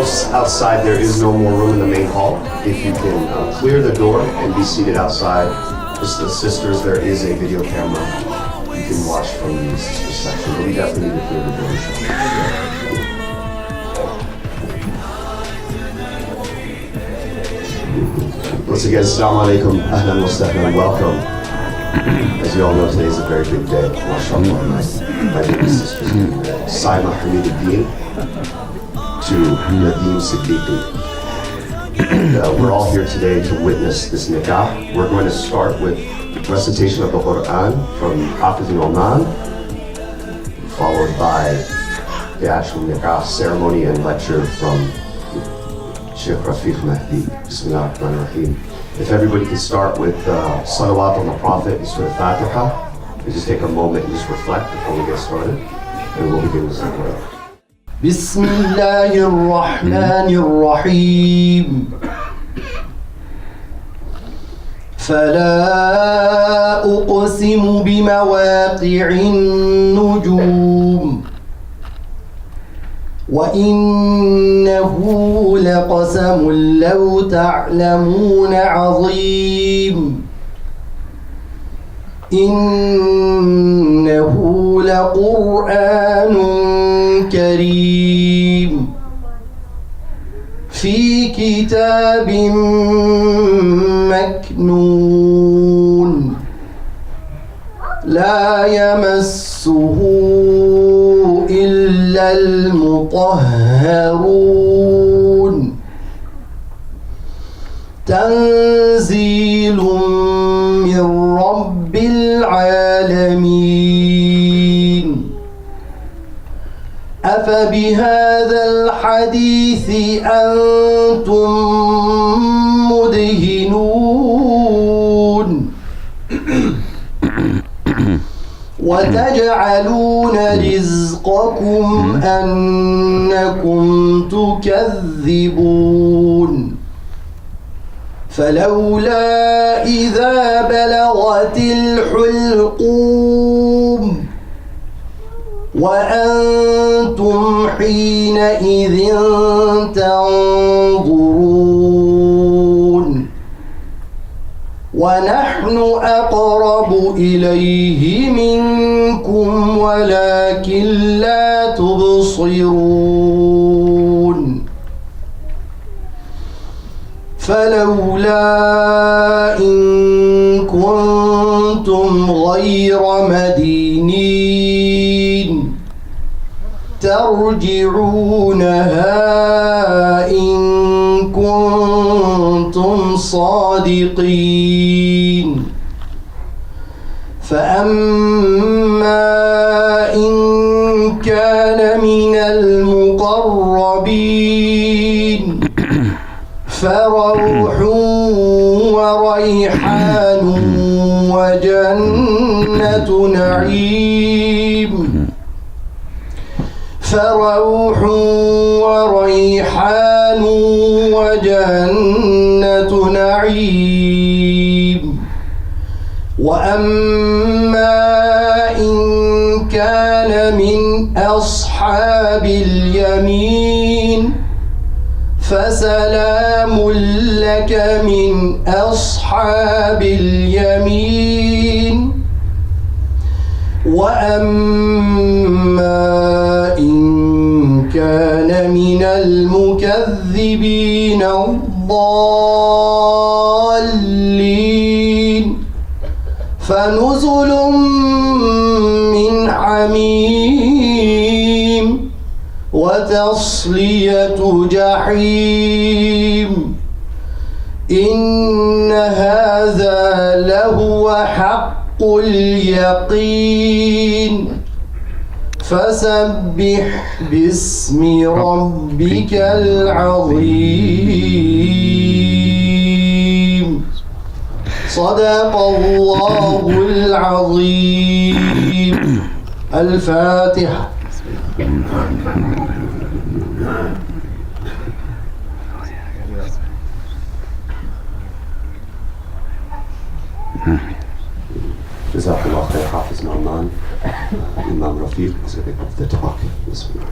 those outside, there is no more room in the main hall. If you can clear the door and be seated outside, just the sisters, there is a video camera. You can watch from the sister section, but we definitely need to clear the door. Once again, assalamu alaikum, ahlan wa sahlan, welcome. As you all know, today is a very big day. MashaAllah, my baby sister, Saimah Nadeem to Nadeem Siddiqui. We're all here today to witness this nikah. We're going to start with recitation of the Quran from Hafiz al-Oman, followed by the actual nikah ceremony and lecture from Sheikh Rafiq Mahdi. Bismillah ar-Rahman ar-Rahim. If everybody can start with salawat on the Prophet and Surah Fatiha, we just take a moment and just reflect before we get started, and we'll begin with the Quran. Bismillahir Rahmanir Rahim. فلا أقسم بمواقع النجوم وإنه لقسم لو تعلمون عظيم إنه لقرآن كريم في كتاب مكنون لا يمسه إلا المطهرون تنزيل من رب العالمين أفبهذا الحديث أنتم مدهنون وتجعلون رزقكم أنكم تكذبون فلولا إذا بلغت الحلقوم وأنتم حينئذ تنظرون ونحن أقرب إليه منكم ولكن لا تبصرون فلولا إن كنتم غير مدينين ترجعونها إن كنتم صادقين فأما إن كان من المقربين فروح وريحان وجنة نعيم فروح وريحان وجنة نعيم وأما إن كان من أصحاب اليمين فسلام لك من أصحاب اليمين وأما إن كان من المكذبين الضالين فنزل من حميم وتصلية جحيم إن هذا لهو حق اليقين فسبح باسم ربك العظيم صدق الله العظيم الفاتحة. Jazakallah khair, Hafiz al-Oman. Imam Rafiq is going to give the talk. Bismillah.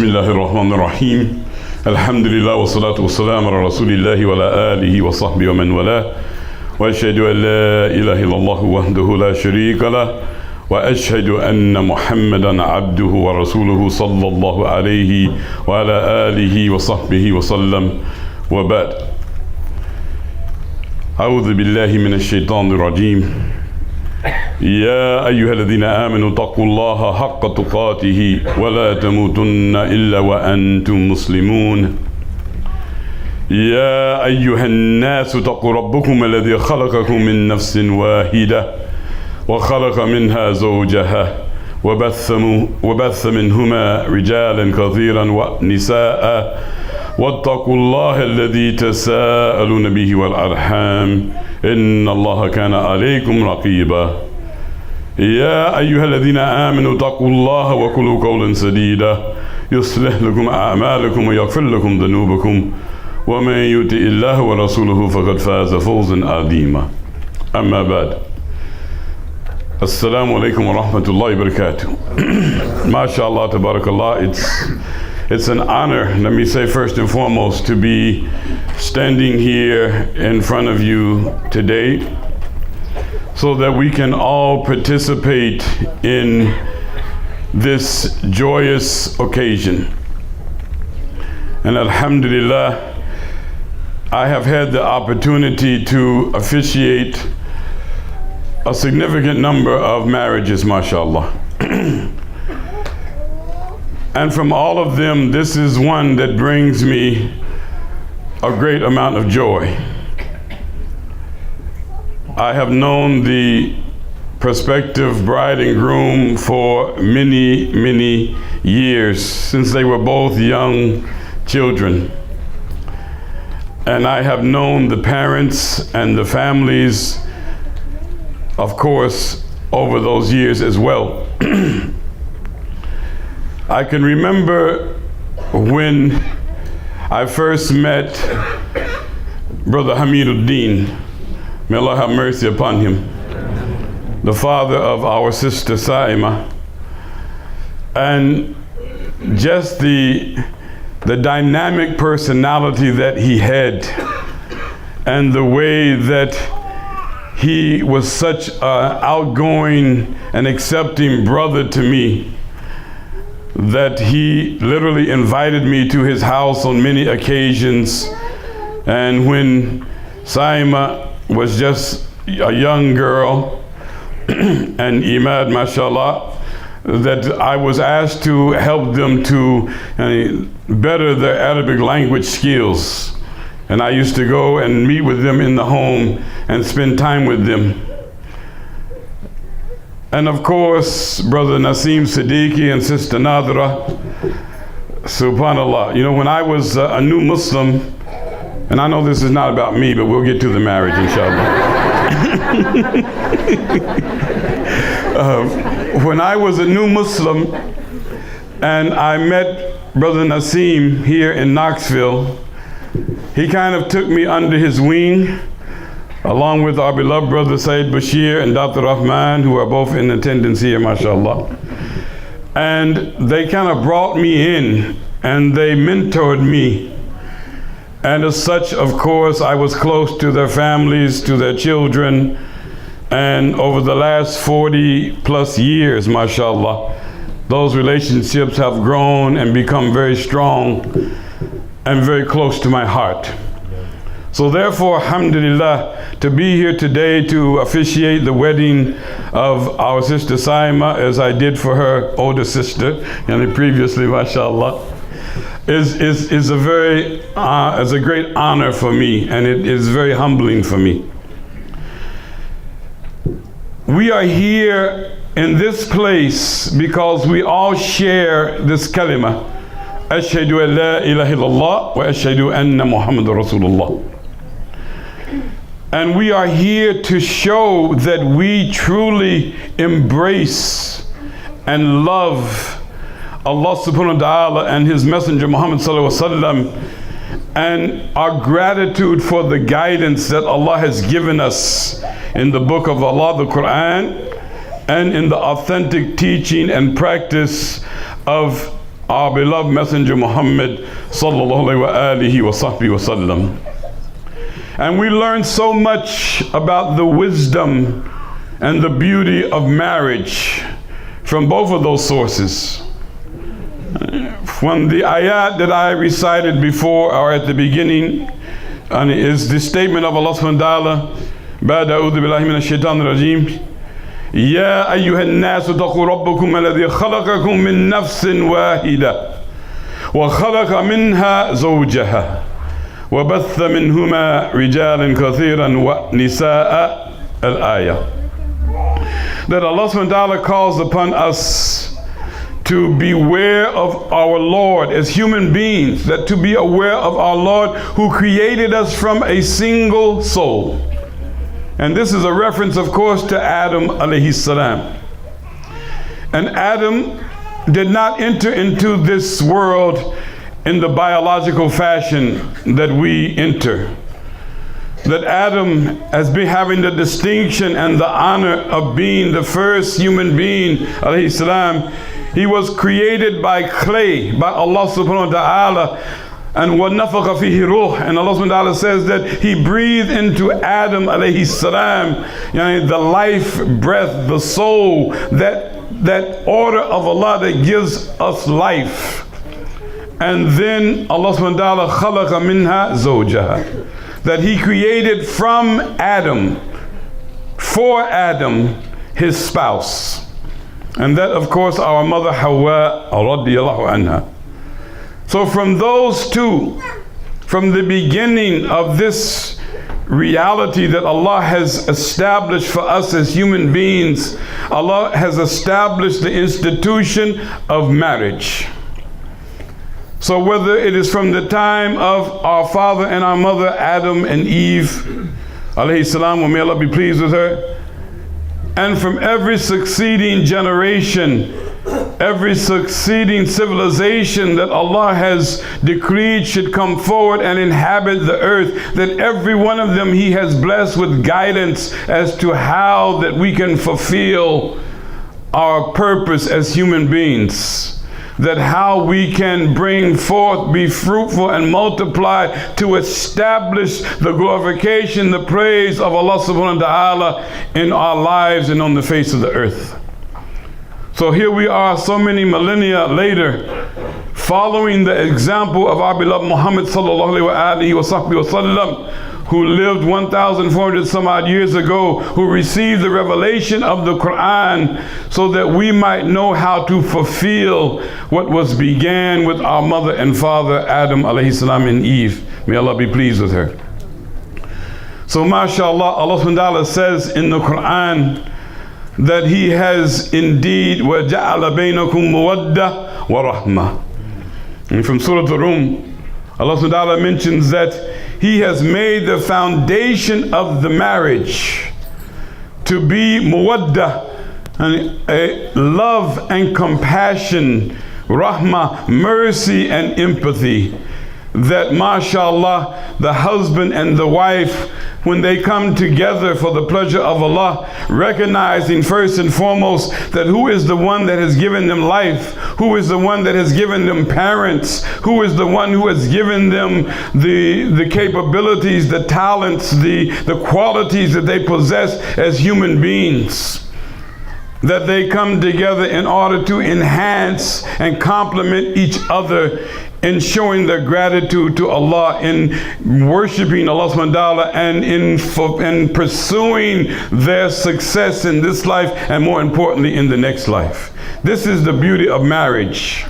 الله الرحمن الرحيم الحمد لله والصلاة والسلام على رسول الله وعلى آله وصحبه ومن والاه وأشهد أن لا إله إلا الله وحده لا شريك له وأشهد أن محمدا عبده ورسوله صلى الله عليه وعلى آله وصحبه وسلم وبعد. أعوذ بالله من الشيطان الرجيم. يا أيها الذين آمنوا اتقوا الله حق تقاته ولا تموتن إلا وأنتم مسلمون. يا أيها الناس اتقوا ربكم الذي خلقكم من نفس واحدة وخلق منها زوجها وبث منهما رجالا كثيرا ونساء واتقوا الله الذي تساءلون به والأرحام إن الله كان عليكم رقيبا. يا أيها الذين آمنوا اتقوا الله وقولوا قولا سديدا يصلح لكم أعمالكم ويغفر لكم ذنوبكم ومن يطع الله ورسوله فقد فاز فوزا عظيما. أما بعد. Assalamu alaikum wa rahmatullahi wa barakatuh. MashaAllah, tabarakallah, it's an honor, let me say first and foremost, to be standing here in front of you today so that we can all participate in this joyous occasion. And alhamdulillah, I have had the opportunity to officiate a significant number of marriages, mashallah. And from all of them, this is one that brings me a great amount of joy. I have known the prospective bride and groom for many, many years, since they were both young children. And I have known the parents and the families, of course, over those years as well. I can remember when I first met Brother Hamiduddin, may Allah have mercy upon him, the father of our sister Saimah, and just the dynamic personality that he had and the way that he was such an outgoing and accepting brother to me that he literally invited me to his house on many occasions. And when Saimah was just a young girl and Imad, mashallah, that I was asked to help them to better their Arabic language skills. And I used to go and meet with them in the home and spend time with them. And of course, Brother Naseem Siddiqui and Sister Nadra, subhanallah. You know, when I was a new Muslim, and I know this is not about me, but we'll get to the marriage, inshallah. When I was a new Muslim and I met Brother Naseem here in Knoxville, he kind of took me under his wing, along with our beloved brother Sayyid Bashir and Dr. Rahman, who are both in attendance here, mashallah. And they kind of brought me in and they mentored me. And as such, of course, I was close to their families, to their children. And over the last 40 plus years, mashallah, those relationships have grown and become very strong and very close to my heart. So therefore, alhamdulillah, to be here today to officiate the wedding of our sister Saimah, as I did for her older sister, and previously, mashallah, is a great honor for me, and it is very humbling for me. We are here in this place because we all share this kalima, Ashhadu an la ilaha illallah wa ashhadu anna Muhammadur Rasulullah. And we are here to show that we truly embrace and love Allah subhanahu wa ta'ala and His Messenger Muhammad sallallahu alaihi wasallam, and our gratitude for the guidance that Allah has given us in the book of Allah, the Quran, and in the authentic teaching and practice of our beloved Messenger Muhammad sallallahu alaihi wasallam. And we learn so much about the wisdom and the beauty of marriage from both of those sources. From the ayat that I recited before or at the beginning, and is the statement of Allah subhanahu wa ta'ala, بعد أعوذ بالله من الشيطان الرجيم يا أيها الناس اتقوا ربكم الذي خلقكم من نفس واحدة وخلق منها زوجها وبث منهما رجالا كثيرا ونساء الآية. That Allah subhanahu wa ta'ala calls upon us to beware of our Lord as human beings, that to be aware of our Lord who created us from a single soul. And this is a reference, of course, to Adam alayhi salam. And Adam did not enter into this world in the biological fashion that we enter. That Adam, as being having the distinction and the honor of being the first human being, alayhi salam, he was created by clay, by Allah subhanahu wa ta'ala, and وَنَفَخَ فِيهِ رُوحٍ, and Allah subhanahu wa ta'ala says that He breathed into Adam alayhi salam, the life breath, the soul, that order of Allah that gives us life. And then Allah subhanahu wa ta'ala خَلَقَ مِنْهَا زَوْجَهَا, that He created from Adam, for Adam, his spouse. And that, of course, our mother Hawa radiyallahu anha. So from those two, from the beginning of this reality that Allah has established for us as human beings, Allah has established the institution of marriage. So whether it is from the time of our father and our mother, Adam and Eve, alayhi salam, may Allah be pleased with her, and from every succeeding generation, every succeeding civilization that Allah has decreed should come forward and inhabit the earth, that every one of them He has blessed with guidance as to how that we can fulfill our purpose as human beings. That how we can bring forth, be fruitful and multiply to establish the glorification, the praise of Allah subhanahu wa ta'ala in our lives and on the face of the earth. So here we are so many millennia later, following the example of our beloved Muhammad sallallahu alaihi wasallam, who lived 1,400 some odd years ago, who received the revelation of the Quran so that we might know how to fulfill what was began with our mother and father Adam alayhi salam and Eve. May Allah be pleased with her. So mashallah, Allah subhanahu wa ta'ala says in the Quran that He has indeed وَجَعَلَ بَيْنَكُمْ مُوَدَّةً وَرَحْمَةً. And from Surah Al-Rum, Allah subhanahu wa ta'ala mentions that He has made the foundation of the marriage to be muwaddah, and a love and compassion, rahmah, mercy and empathy. That mashallah, the husband and the wife, when they come together for the pleasure of Allah, recognizing first and foremost that who is the one that has given them life, who is the one that has given them parents, who is the one who has given them the capabilities, the talents, the qualities that they possess as human beings. That they come together in order to enhance and complement each other in showing their gratitude to Allah, in worshiping Allah subhanahu wa ta'ala, and in pursuing their success in this life, and more importantly in the next life. This is the beauty of marriage.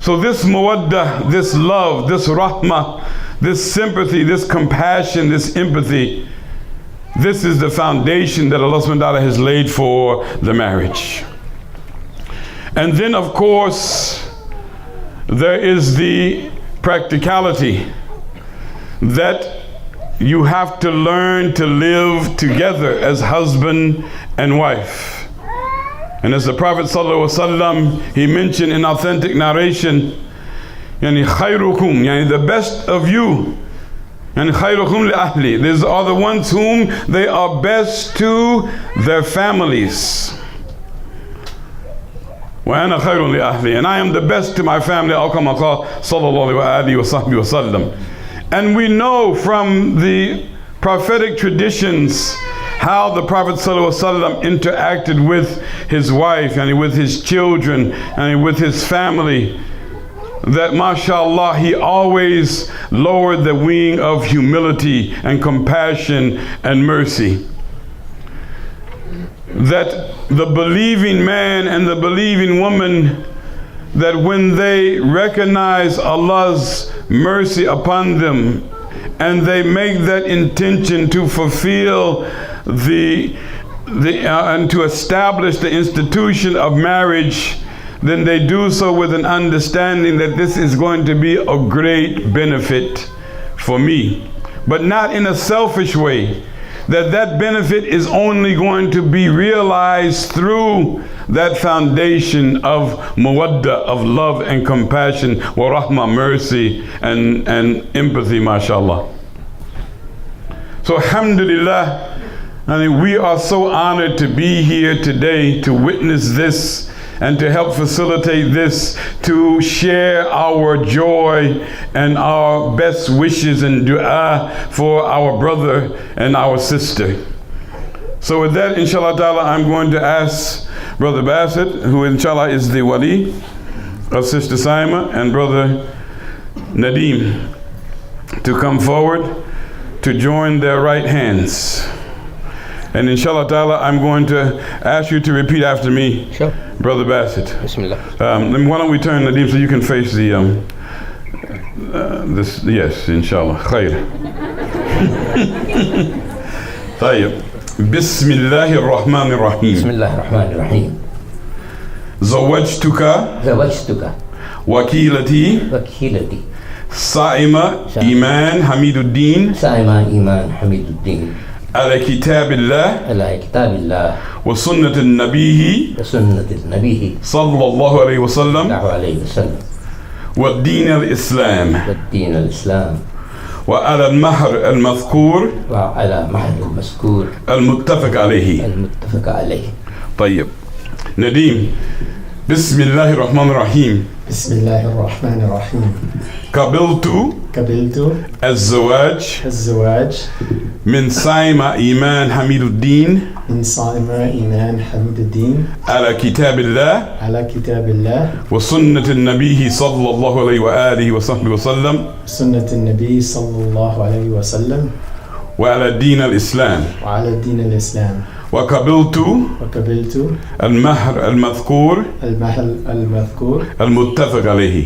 So this mawaddah, this love, this rahmah, this sympathy, this compassion, this empathy, this is the foundation that Allah subhanahu wa ta'ala has laid for the marriage. And then of course, there is the practicality that you have to learn to live together as husband and wife. And as the Prophet ﷺ, he mentioned in authentic narration, yani khayrukum, yani the best of you, and khayrukum li ahli, these are the ones whom they are best to their families. وأنا خير لأهلي, and I am the best to my family. أو كما قال صلى الله عليه وصحبه وسلم. And we know from the prophetic traditions how the Prophet ﷺ interacted with his wife and with his children and with his family, that mashallah he always lowered the wing of humility and compassion and mercy. That the believing man and the believing woman, that when they recognize Allah's mercy upon them and they make that intention to fulfill and to establish the institution of marriage, then they do so with an understanding that this is going to be a great benefit for me, but not in a selfish way. That benefit is only going to be realized through that foundation of mawadda, of love and compassion, wa rahmah, mercy and empathy, mashallah. So alhamdulillah, I mean, we are so honored to be here today to witness this and to help facilitate this, to share our joy and our best wishes and dua for our brother and our sister. So with that, inshallah ta'ala, I'm going to ask Brother Bassett, who inshallah is the wali of Sister Saimah, and Brother Nadeem to come forward to join their right hands. And inshallah ta'ala, I'm going to ask you to repeat after me. Sure. Brother Bassett. Bismillah. Then why don't we turn Nadeem so you can face the, this, yes, inshallah. Khair. طيب. بسم الله الرحمن الرحيم. بسم الله الرحمن الرحيم. زوجتك وكيلتي وكيلتي صائمة إيمان حميد الدين سائمة إيمان حميد الدين على كتاب الله على كتاب الله وسنة النبي وسنة النبي صلى الله عليه وسلم الله عليه وسلم والدين الإسلام والدين الإسلام وعلى المهر المذكور وعلى مهر المذكور المتفق عليه. طيب نديم. بسم الله الرحمن الرحيم. بسم الله الرحمن الرحيم. قبلت الزواج من سائمة إيمان حميد الدين على كتاب الله وسنة النبي صلى الله عليه وآله وصحبه وسلم وعلى الدين الإسلام وقبلت المهر المذكور المتفق عليه.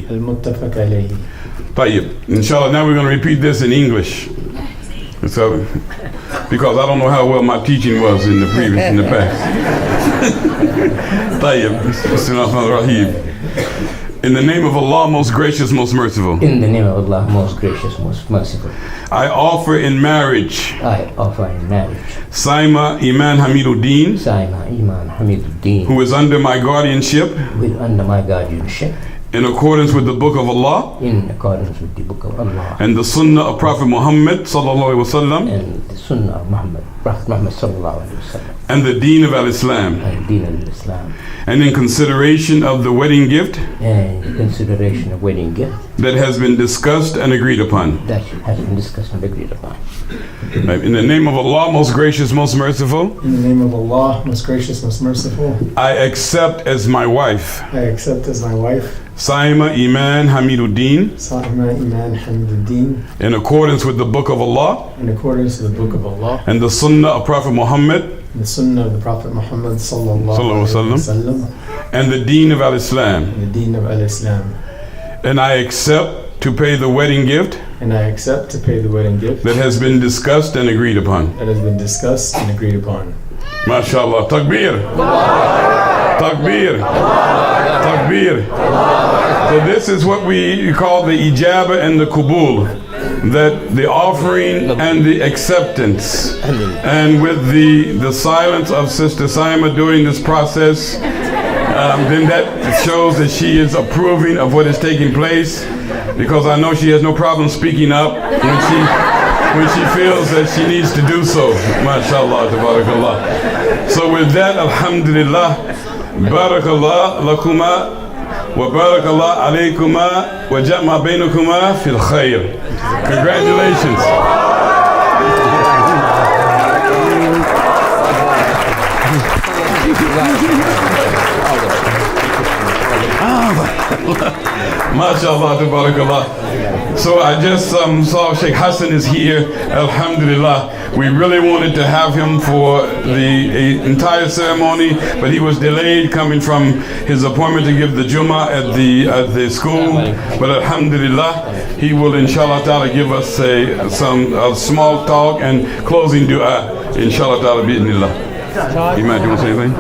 طيب, inshallah, now we're going to repeat this in English. So, because I don't know how well my teaching was in the past. طيب, Bismillahirrahmanirrahim. In the name of Allah, most gracious, most merciful. In the name of Allah, most gracious, most merciful. I offer in marriage. Saimah Iman Hamiduddin. Who is under my guardianship. In accordance with the book of Allah. And the sunnah of Prophet Muhammad sallallahu alaihi wasallam. And the deen of al-Islam. And in consideration of the wedding gift. That has been discussed and agreed upon. In the name of Allah, most gracious, most merciful. In the name of Allah, most gracious, most merciful. I accept as my wife. Saimah Iman Hamiduddin. In accordance with the book of Allah. And the sunnah of Prophet Muhammad. Sallallahu alaihi wasallam. And the deen of al-Islam. And I accept to pay the wedding gift. That has been discussed and agreed upon. MashaAllah. Takbir. Takbir. Takbir. So this is what we call the ijaba and the kubul. That the offering and the acceptance. And with the silence of Sister Saimah during this process, then that shows that she is approving of what is taking place. Because I know she has no problem speaking up when she feels that she needs to do so. MashaAllah, tabarakallah. So with that, alhamdulillah, بارك الله لكما وبارك الله عليكما وجمع بينكما في الخير. Congratulations. MashaAllah, tabarakallah. So I just saw Sheikh Hassan is here, alhamdulillah. We really wanted to have him for the entire ceremony, but he was delayed coming from his appointment to give the Jummah at the school. But alhamdulillah, he will inshallah ta'ala give us a small talk and closing dua, inshallah ta'ala bi'idhnillah. Imam, do you want to say anything?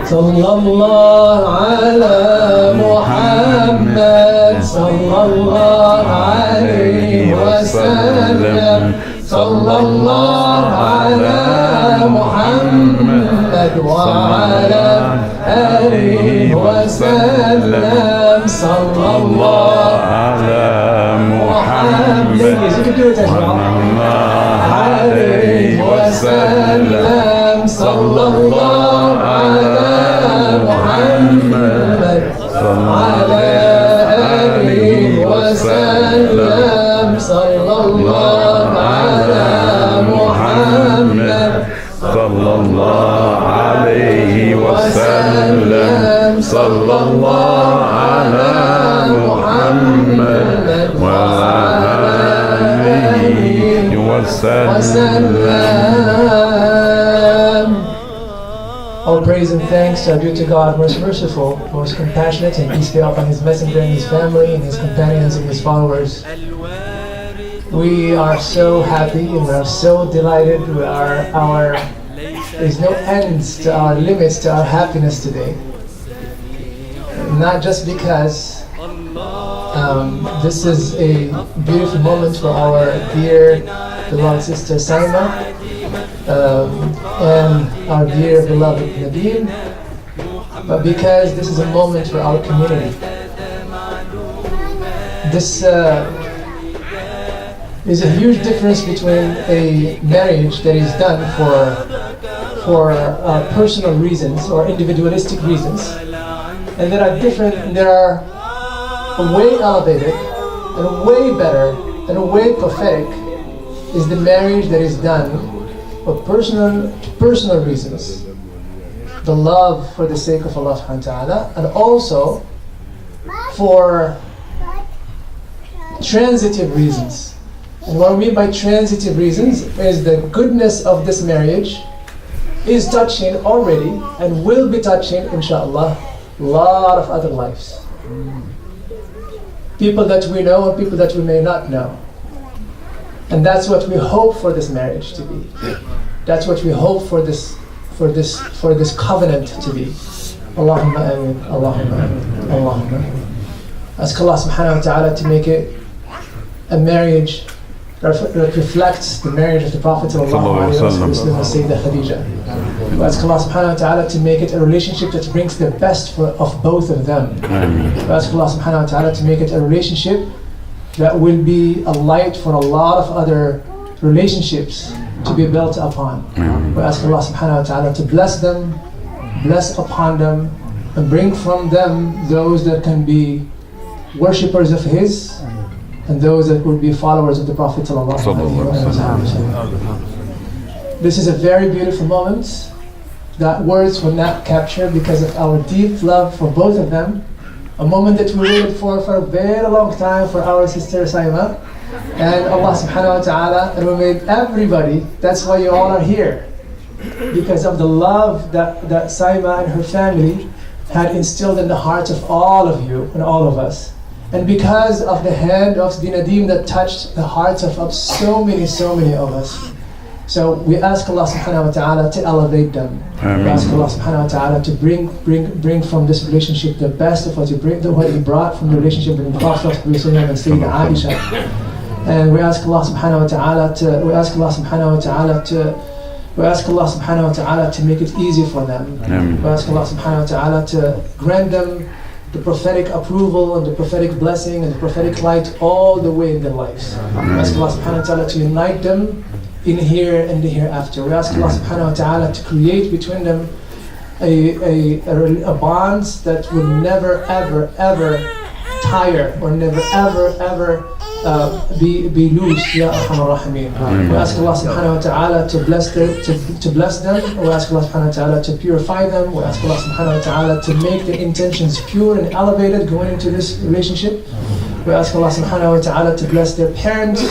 صلى الله على محمد صلى الله عليه وسلم صلى الله على محمد وعلى آله وسلم صلى الله على محمد عليه وسلم صلى الله على محمد وعلى آله وسلم صلى الله على محمد صلى الله عليه وسلم صلى الله على محمد وعلى آله وسلم. All praise and thanks are due to God, most merciful, most compassionate, and peace be upon His messenger and His family and His companions and His followers. We are so happy and we are so delighted. There's no ends to our limits to our happiness today. Not just because this is a beautiful moment for our dear beloved sister Saimah and our dear beloved Nadeem, but because this is a moment for our community. This is a huge difference between a marriage that is done for personal reasons or individualistic reasons, and there are a way elevated and a way better and a way prophetic is the marriage that is done for personal reasons, the love for the sake of Allah subhanahu wa ta'ala, and also for transitive reasons. And what we mean by transitive reasons is the goodness of this marriage is touching already and will be touching, inshallah, a lot of other lives. People that we know and people that we may not know. And that's what we hope for this marriage to be. That's what we hope for this covenant to be. Allahumma ameen, Allahumma ameen, Allahumma ameen. Ask Allah subhanahu wa ta'ala to make it a marriage that reflects the marriage of the Prophet sallallahu alaihi wasallam and Sayyidah Khadija. We ask Allah subhanahu wa ta'ala to make it a relationship that brings the best of both of them. We ask Allah subhanahu wa ta'ala to make it a relationship that will be a light for a lot of other relationships to be built upon. We ask Allah subhanahu wa ta'ala to bless them, bless upon them, and bring from them those that can be worshippers of His and those that would be followers of the Prophet sallallahu alaihi wasallam. This is a very beautiful moment that words will not capture because of our deep love for both of them. A moment that we waited for a very long time for our sister Saimah, and Allah subhanahu wa ta'ala, and we made everybody, that's why you all are here, because of the love that Saimah and her family had instilled in the hearts of all of you and all of us, and because of the hand of the Nadeem that touched the hearts of so many of us. So we ask Allah subhanahu wa ta'ala to elevate them. We ask Allah subhanahu wa ta'ala to bring from this relationship the best of what He brought from the relationship between the Prophet and Sayyidah Aisha. And we ask Allah subhanahu wa ta'ala to make it easy for them. We ask Allah subhanahu wa ta'ala to grant them the prophetic approval and the prophetic blessing and the prophetic light all the way in their lives. We ask Allah subhanahu wa ta'ala to unite them in here and the hereafter. We ask Allah subhanahu wa ta'ala to create between them a bonds that will never ever ever tire or never ever be loose. Ya Arhamar Rahimin. We ask Allah subhanahu wa ta'ala to bless them. We ask Allah subhanahu wa ta'ala to purify them. We ask Allah subhanahu wa ta'ala to make their intentions pure and elevated going into this relationship. We ask Allah subhanahu wa ta'ala to bless their parents. We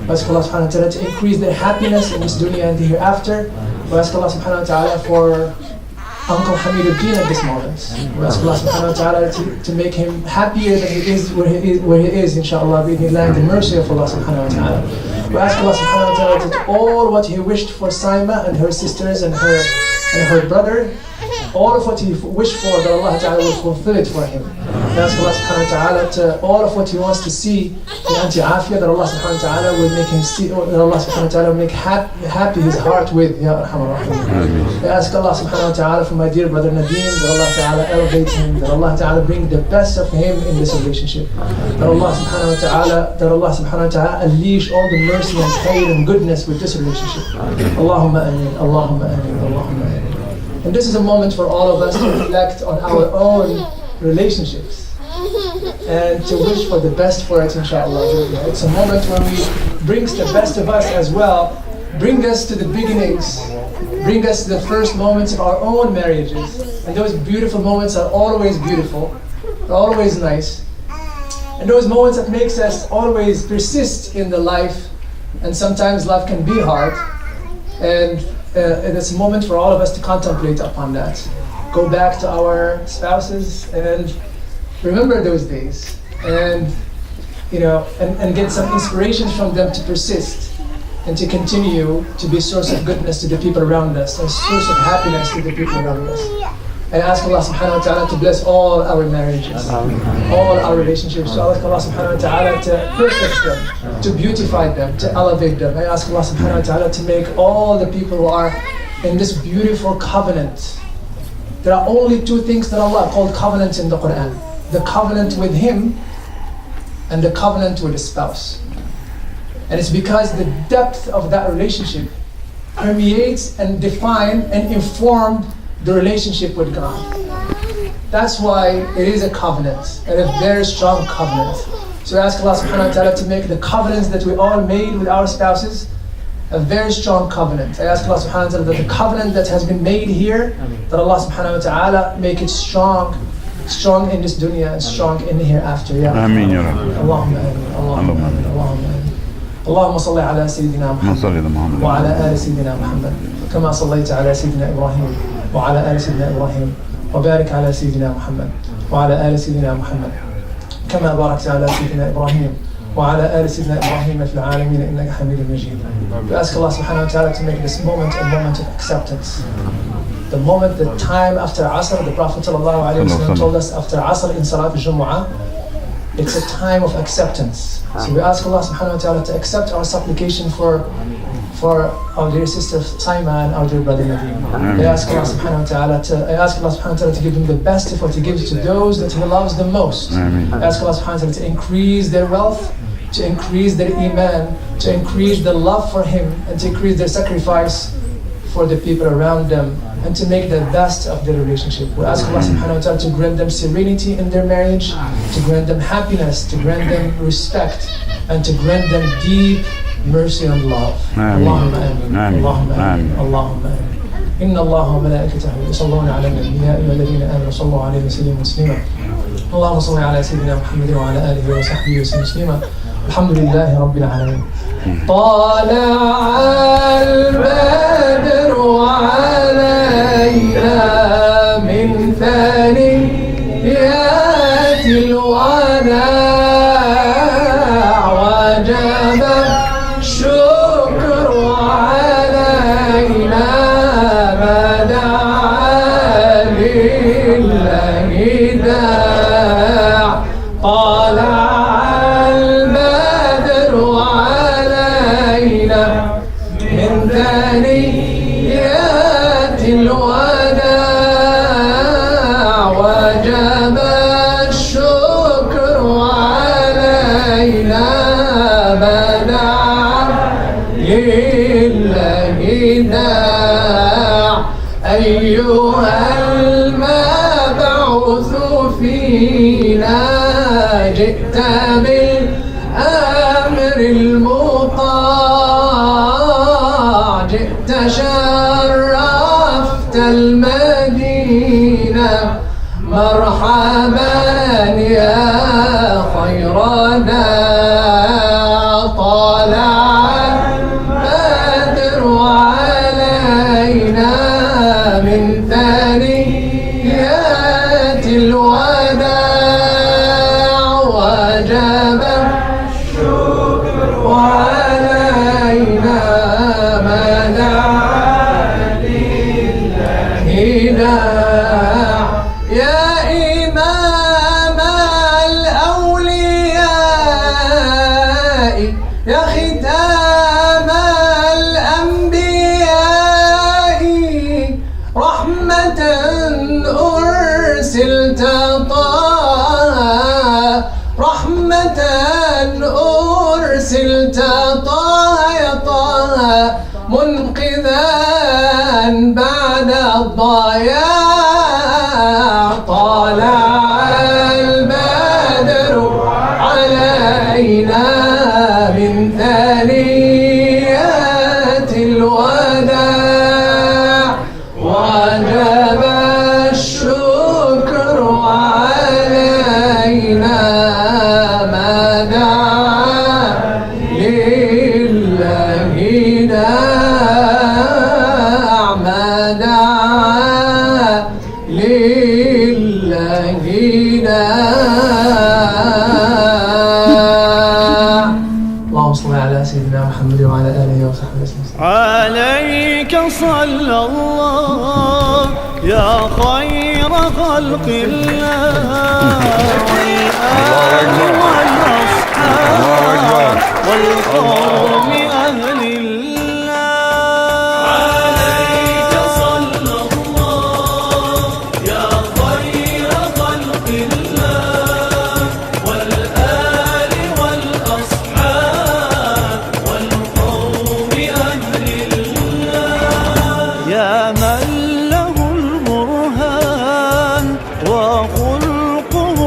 ask Allah subhanahu wa ta'ala to increase their happiness in this dunya and the hereafter. We ask Allah subhanahu wa ta'ala for Uncle Hamiduddin at this moment. We ask Allah subhanahu wa ta'ala to make him happier than he is where he is, inshallah, bi'idhnillah, the mercy of Allah subhanahu wa ta'ala. We ask Allah subhanahu wa ta'ala to do all what he wished for Saimah and her sisters and her brother. All of what he wished for, that Allah Ta'ala will fulfill it for him. We ask Allah subhanahu wa ta'ala to all of what he wants to see in Auntie Afia, that Allah subhanahu wa ta'ala will make him see, that Allah subhanahu wa ta'ala will make happy his heart with. Ya Arhamar Rahim. We ask Allah subhanahu wa ta'ala for my dear brother Nadeem, that Allah Ta'ala elevate him, that Allah Ta'ala bring the best of him in this relationship. That Allah subhanahu wa ta'ala unleash all the mercy and khair and goodness with this relationship. Allahumma ameen, Allahumma ameen, Allahumma ameen. And this is a moment for all of us to reflect on our own relationships and to wish for the best for it, inshallah. It's a moment when we bring the best of us as well, bring us to the beginnings, bring us to the first moments of our own marriages. And those beautiful moments are always beautiful, are always nice. And those moments that makes us always persist in the life, and sometimes life can be hard. And it's a moment for all of us to contemplate upon that. Go back to our spouses and remember those days, and and get some inspiration from them to persist and to continue to be a source of goodness to the people around us, a source of happiness to the people around us. I ask Allah subhanahu wa ta'ala to bless all our marriages, all our relationships. I ask Allah subhanahu wa ta'ala to perfect them, to beautify them, to elevate them. I ask Allah subhanahu wa ta'ala to make all the people who are in this beautiful covenant. There are only two things that Allah called covenants in the Quran. The covenant with Him and the covenant with a spouse. And it's because the depth of that relationship permeates and defines and informs the relationship with God. That's why it is a covenant, and a very strong covenant. So I ask Allah subhanahu wa ta'ala to make the covenants that we all made with our spouses a very strong covenant. I ask Allah subhanahu wa ta'ala that the covenant that has been made here, that Allah subhanahu wa ta'ala make it strong in this dunya and strong in the hereafter. Ya Ameen ya Rabbi. Allahumma ameen, Allahumma ameen, Allahumma ameen. اللهم صل على سيدنا محمد وعلى آل سيدنا محمد كما صليت على سيدنا إبراهيم وعلى آل سيدنا إبراهيم وبارك على سيدنا محمد وعلى آل سيدنا محمد كما باركت على سيدنا إبراهيم وعلى آل سيدنا إبراهيم في العالمين إنك حميد مجيد. We ask Allah subhanahu wa ta'ala to make this moment a moment of acceptance. The moment, the time after Asr, the Prophet sallallahu alayhi wa sallam told us after Asr in Salat al-Jumu'ah, it's a time of acceptance. So we ask Allah subhanahu wa ta'ala to accept our supplication for our dear sister Saimah and our dear brother Nadeem. I ask Allah subhanahu wa ta'ala to give them the best of what He gives to those that He loves the most. I ask Allah subhanahu wa ta'ala to increase their wealth, to increase their iman, to increase the love for Him, and to increase their sacrifice for the people around them, and to make the best of their relationship. We ask Allah subhanahu wa ta'ala to grant them serenity in their marriage, to grant them happiness, to grant them respect, and to grant them deep mercy and love. Allahumma ameen. Allahumma ameen. Allahumma ameen. إن الله وملائكته يصلون على النبي يا أيها الذين آمنوا صلوا عليه وسلموا تسليما. اللهم صل على سيدنا محمد وعلى آله وصحبه وسلم تسليما. الحمد لله رب العالمين. طالع البدر علينا من ثنيات الوداع وجب الشكر علينا ما دعا لله داع. طالع البدر علينا من ثنيات الوداع وجب الشكر علينا ما دعا لله داع أيها المبعوث فينا جئت بالأمر المطاع جئت شرفت المدينة مرحبا يا خير داع طالع البدر علينا من ثنيات الوداع وجب الشكر علينا ما دعا لله داع يا إمام الأولياء يا ختام الأنبياء رحمة أرسلت طه رحمة أرسلت طه يا طه منقذا بعد الضياع طالع البدر علينا من ثنيات الوداع وجب الشكر علينا ما دعا لله داع ما دعا لله داع اللهم صل على سيدنا محمد وعلى آله وصحبه وسلم عليك صلى الله يا خير خلق الله والآل والأصحاب والقوم أهل الله عليك صلى الله يا خير خلق الله والآل والأصحاب والقوم أهل الله يا من له البرهان وخلقه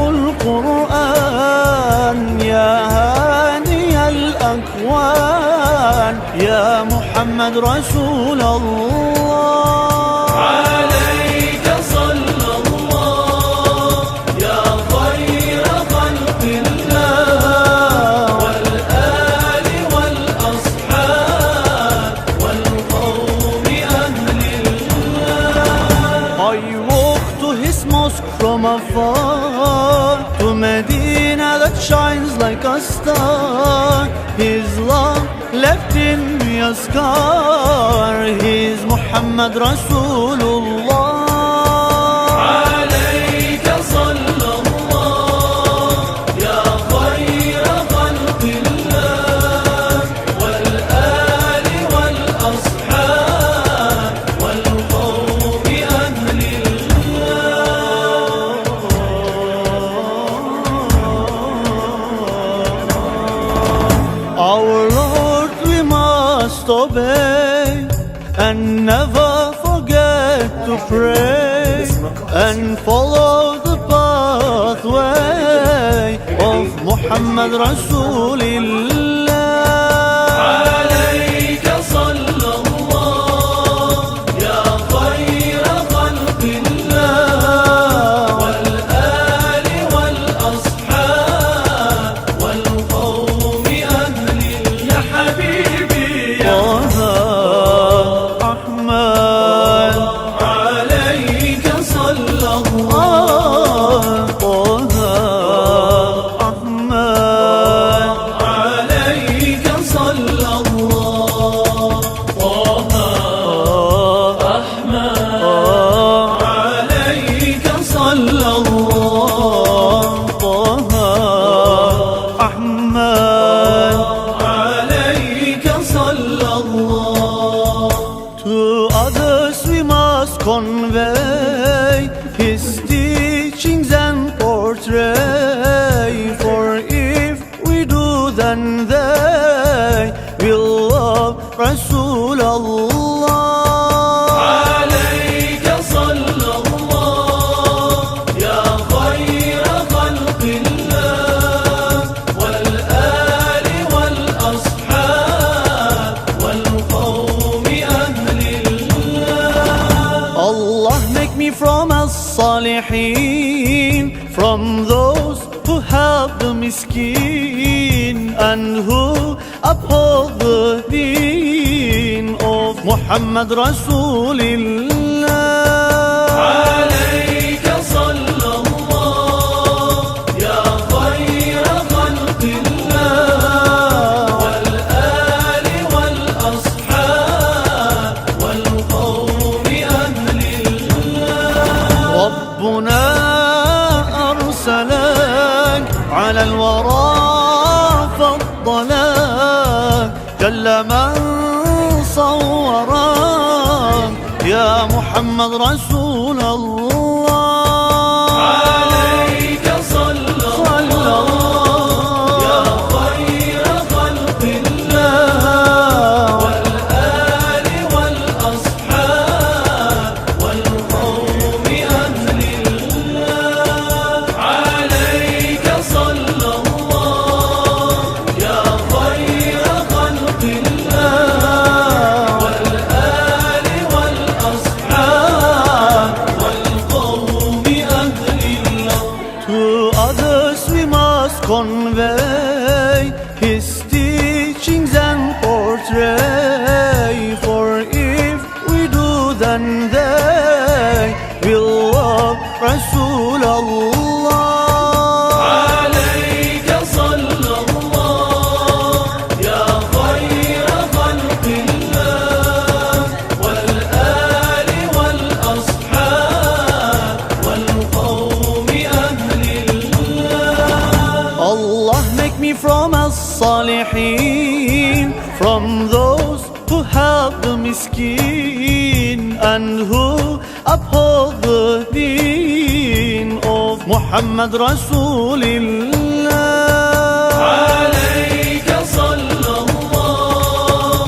القرآن يا هادي الأكوان يا محمد رسول الله عليك صلى الله يا خير خلق الله والآل والأصحاب والقوم أهل الله I walk to his mosque from afar to Medina that shines like a star his love left in me a scar he's Muhammad Rasulullah عليك صلى الله يا خير خلق الله والآل والأصحاب والقوم أهل الله Our Lord we must obey and never forget to pray and follow the pathway of Muhammad Rasulullah عليك صلى الله يا خير خلق الله والآل والأصحاب والقوم أهل يا حبيبي يا أحمد عليك صلى الله طه أحمد عليك صلى الله طه أحمد عليك صلى الله طه أحمد عليك صلى الله To others we must convey his teachings and portray for if we do then they will love الصالحين, from those who help the miskin and who uphold the deen of Muhammad Rasulullah. عليك صلى الله يا خير خلق الله, والآل والأصحاب والقوم أهل الله. ربنا أرسلك على الورى فضلك, جل من صورك يا محمد رسول الله. عليك صلى الله يا خير خلق الله, والآل والأصحاب والقوم أهل الله. عليك صلى الله يا خير خلق الله, والآل والأصحاب والقوم أهل الله. To others we must convey his teachings and portray, for if we do then they will love Rasulullah. عليك صلى الله يا خير خلق الله, والآل والأصحاب والقوم أهل الله. Allah make me from as-salihin, from those who help the miskin and who uphold the deen of Muhammad Rasulullah. عليك صلى الله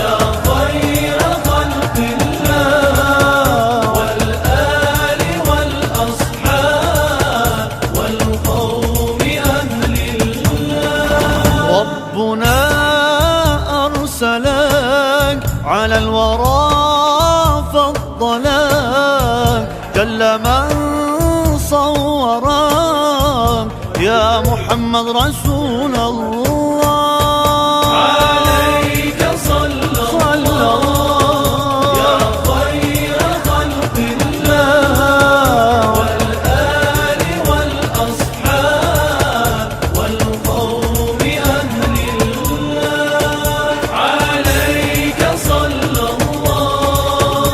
يا خير خلق الله, والآل والأصحاب والقوم أهل الله. ربنا أرسلك على الورى فضلك, جل من صورك يا محمد رسول الله. عليك صلى الله يا خير خلق الله, والآل والأصحاب والقوم أهل الله. عليك صلى الله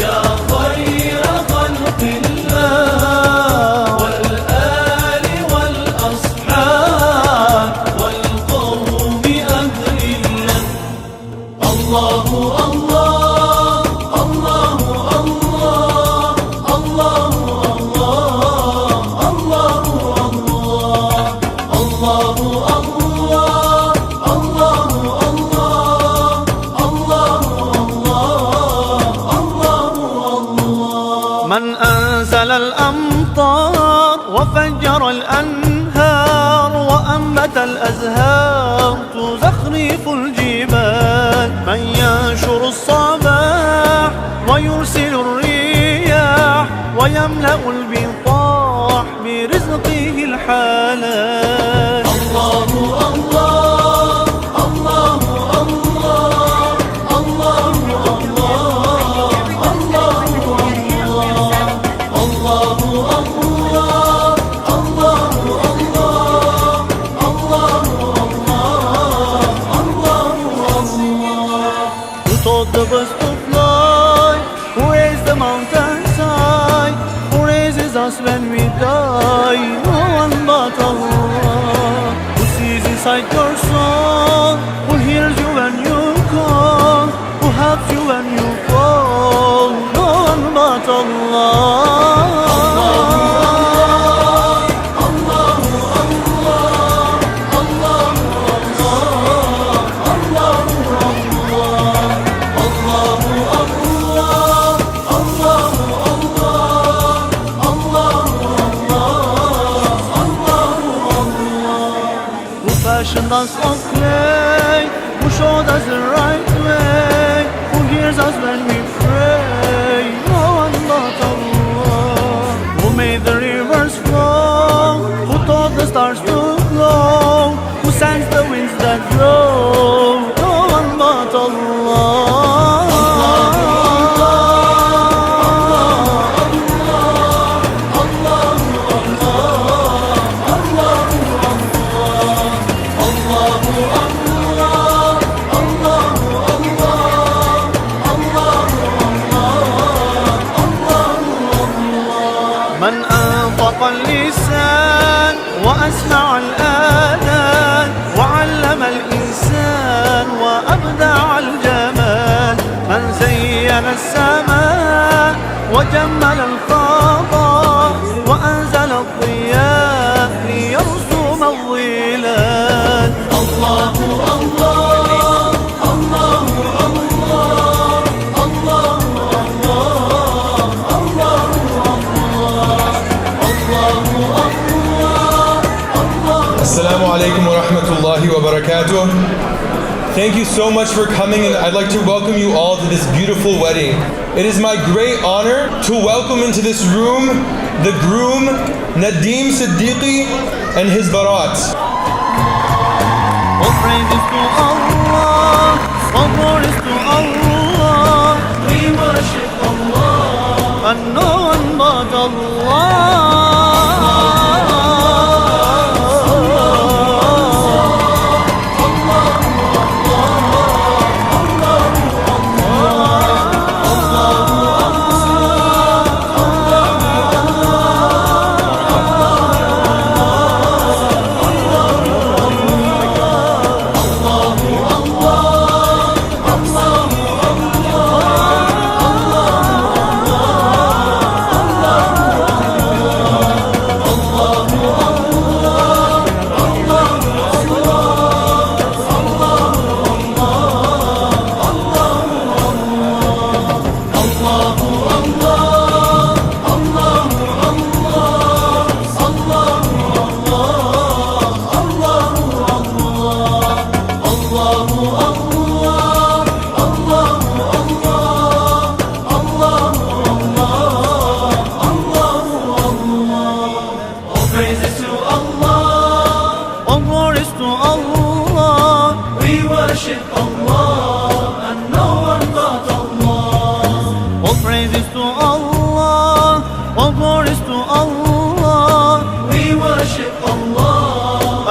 يا خير خلق الله, والآل والأصحاب والقوم أهل الله. الله الله الله الله الله الله الله الله الله. من أنزل الأمطار وفجر الأنهار وأنبت الأزهار تزخرف الجبال, من ينشر الصباح ويرسل الرياح ويملأ البطاح برزقه الحلال. الله الله الله الله الله الله الله Who taught the birds to fly, who raised the mountainside, who raises us when we die, no one but Allah. Who sees inside your soul, who hears you when you call, who helps you when you fall, no one but Allah. Fashioned us of clay, who showed us the right way, who hears us when we pray, no one but Allah. Who جمل الخطا وأنزل الضياء ليرسم الظلال. الله الله الله الله الله الله Assalamu alaikum wa rahmatullahi wa barakatuh. Thank you so much for coming, and I'd like to welcome you all to this beautiful wedding. It is my great honor to welcome into this room the groom Nadeem Siddiqui and his barat. All praises to Allah, all glories to Allah. We worship Allah and no one but Allah.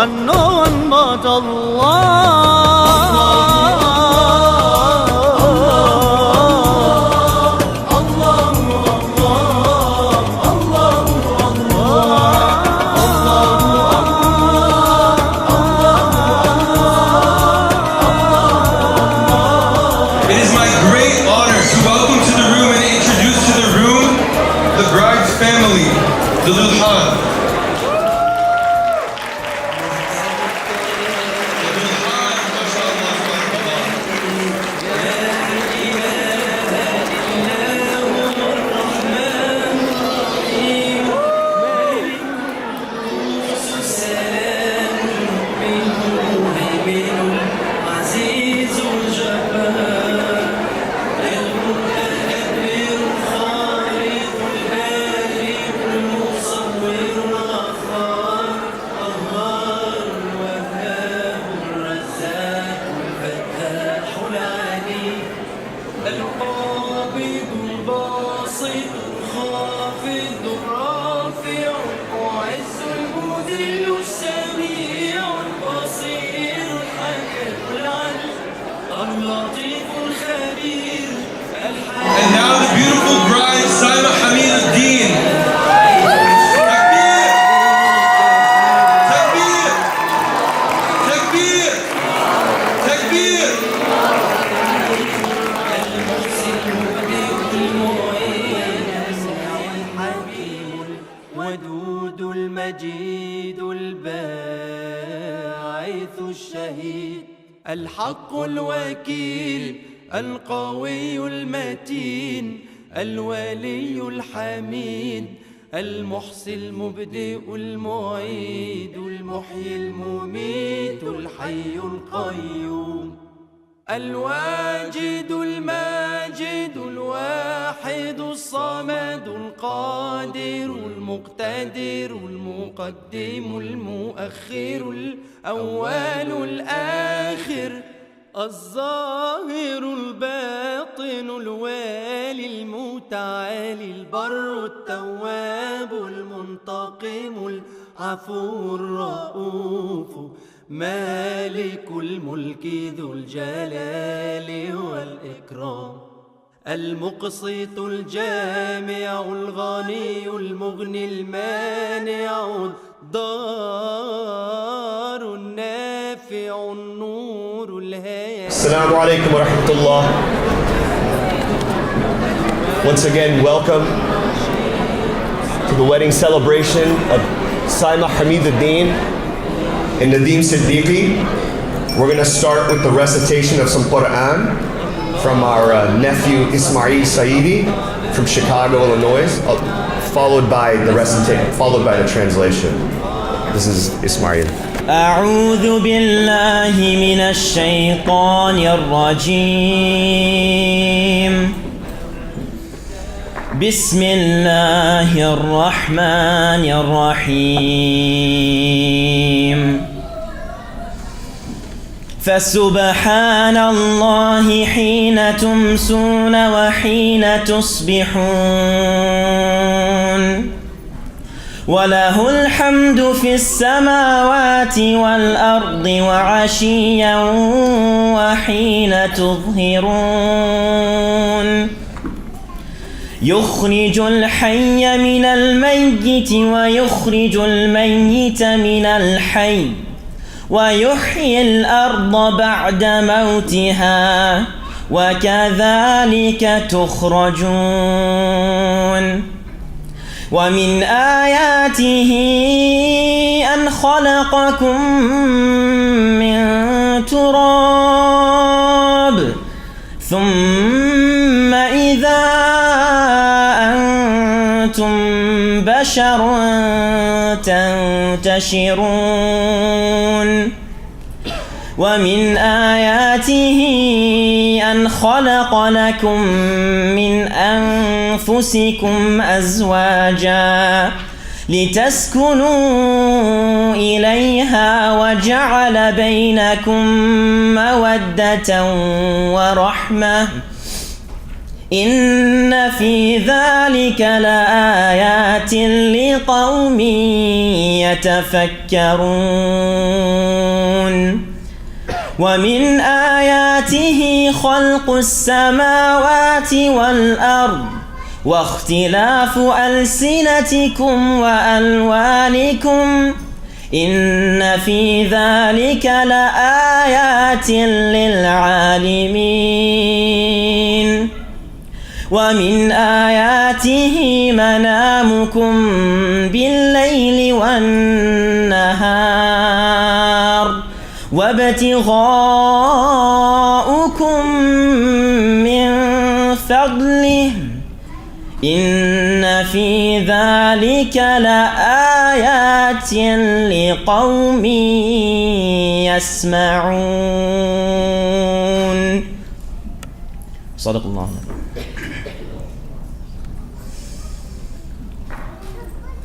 And no one but Allah. It is my great honor to welcome to the room and introduce to the room the bride's family, the Lulhan. And now the beautiful bride, Saimah Nadeem. Takbir! Takbir! Takbir! الودود المجيد الباعث الشهيد الحق الوكيل القوي المتين الولي الحميد المحصي المبدئ المعيد المحيي المميت الحي القيوم الواجد الماجد الواحد الصمد القادر المقتدر المقدم المؤخر الأول الآخر الظاهر الباطن الوالي المتعالي البر التواب المنتقم العفو الرؤوف مالك الملك ذو الجلال والإكرام المقسط الجامع الغني المغني المانع الضار النافع النور الهادي. السلام عليكم ورحمة الله. Once again, welcome to the wedding celebration of Saimah Nadeem and Nadeem Siddiqui. We're going to start with the recitation of some Quran from our nephew Ismail Saidi from Chicago, Illinois, followed by the translation. This is Ismail. أعوذ بالله من الشيطان الرجيم بسم الله الرحمن الرحيم فسبحان الله حين تمسون وحين تصبحون وله الحمد في السماوات والأرض وعشيا وحين تظهرون يخرج الحي من الميت ويخرج الميت من الحي ويحيي الأرض بعد موتها وكذلك تخرجون ومن آياته أن خلقكم من تراب ثم إذا أنتم بشر تنتشرون ومن آياته أن خلق لكم من أنفسكم أزواجا لتسكنوا إليها وجعل بينكم مودة ورحمة إن في ذلك لآيات لقوم يتفكرون ومن آياته خلق السماوات والأرض واختلاف ألسنتكم وألوانكم إن في ذلك لآيات للعالمين ومن آياته منامكم بالليل والنهار وابتغاؤكم من فضله إن في ذلك لآيات لقوم يسمعون صدق الله.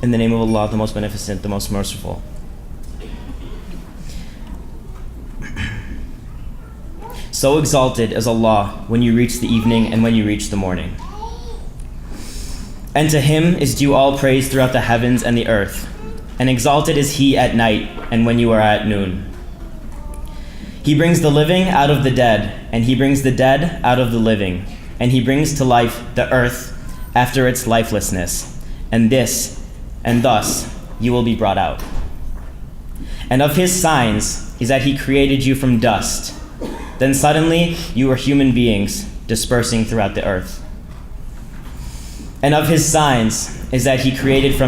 In the name of Allah, the most beneficent, the most merciful. So exalted is Allah when you reach the evening and when you reach the morning. And to Him is due all praise throughout the heavens and the earth. And exalted is He at night and when you are at noon. He brings the living out of the dead, and He brings the dead out of the living. And He brings to life the earth after its lifelessness. And thus you will be brought out. And of His signs is that He created you from dust. Then suddenly you were human beings dispersing throughout the earth. And of His signs is that He created for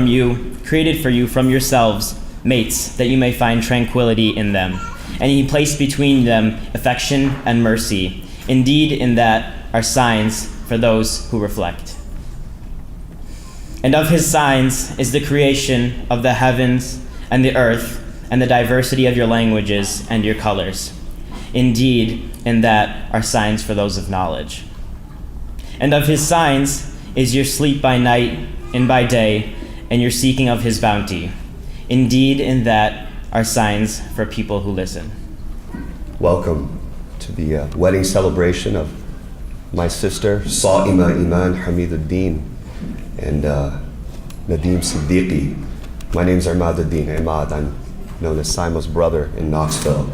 you from yourselves mates, that you may find tranquility in them. And He placed between them affection and mercy. Indeed, in that are signs for those who reflect. And of His signs is the creation of the heavens and the earth and the diversity of your languages and your colors. Indeed, in that are signs for those of knowledge. And of His signs is your sleep by night and by day, and your seeking of His bounty. Indeed, in that are signs for people who listen. Welcome to the wedding celebration of my sister, Saimah Nadeem and Nadeem Siddiqui. My name's Nadeem. I'm known as Saimah's brother in Knoxville.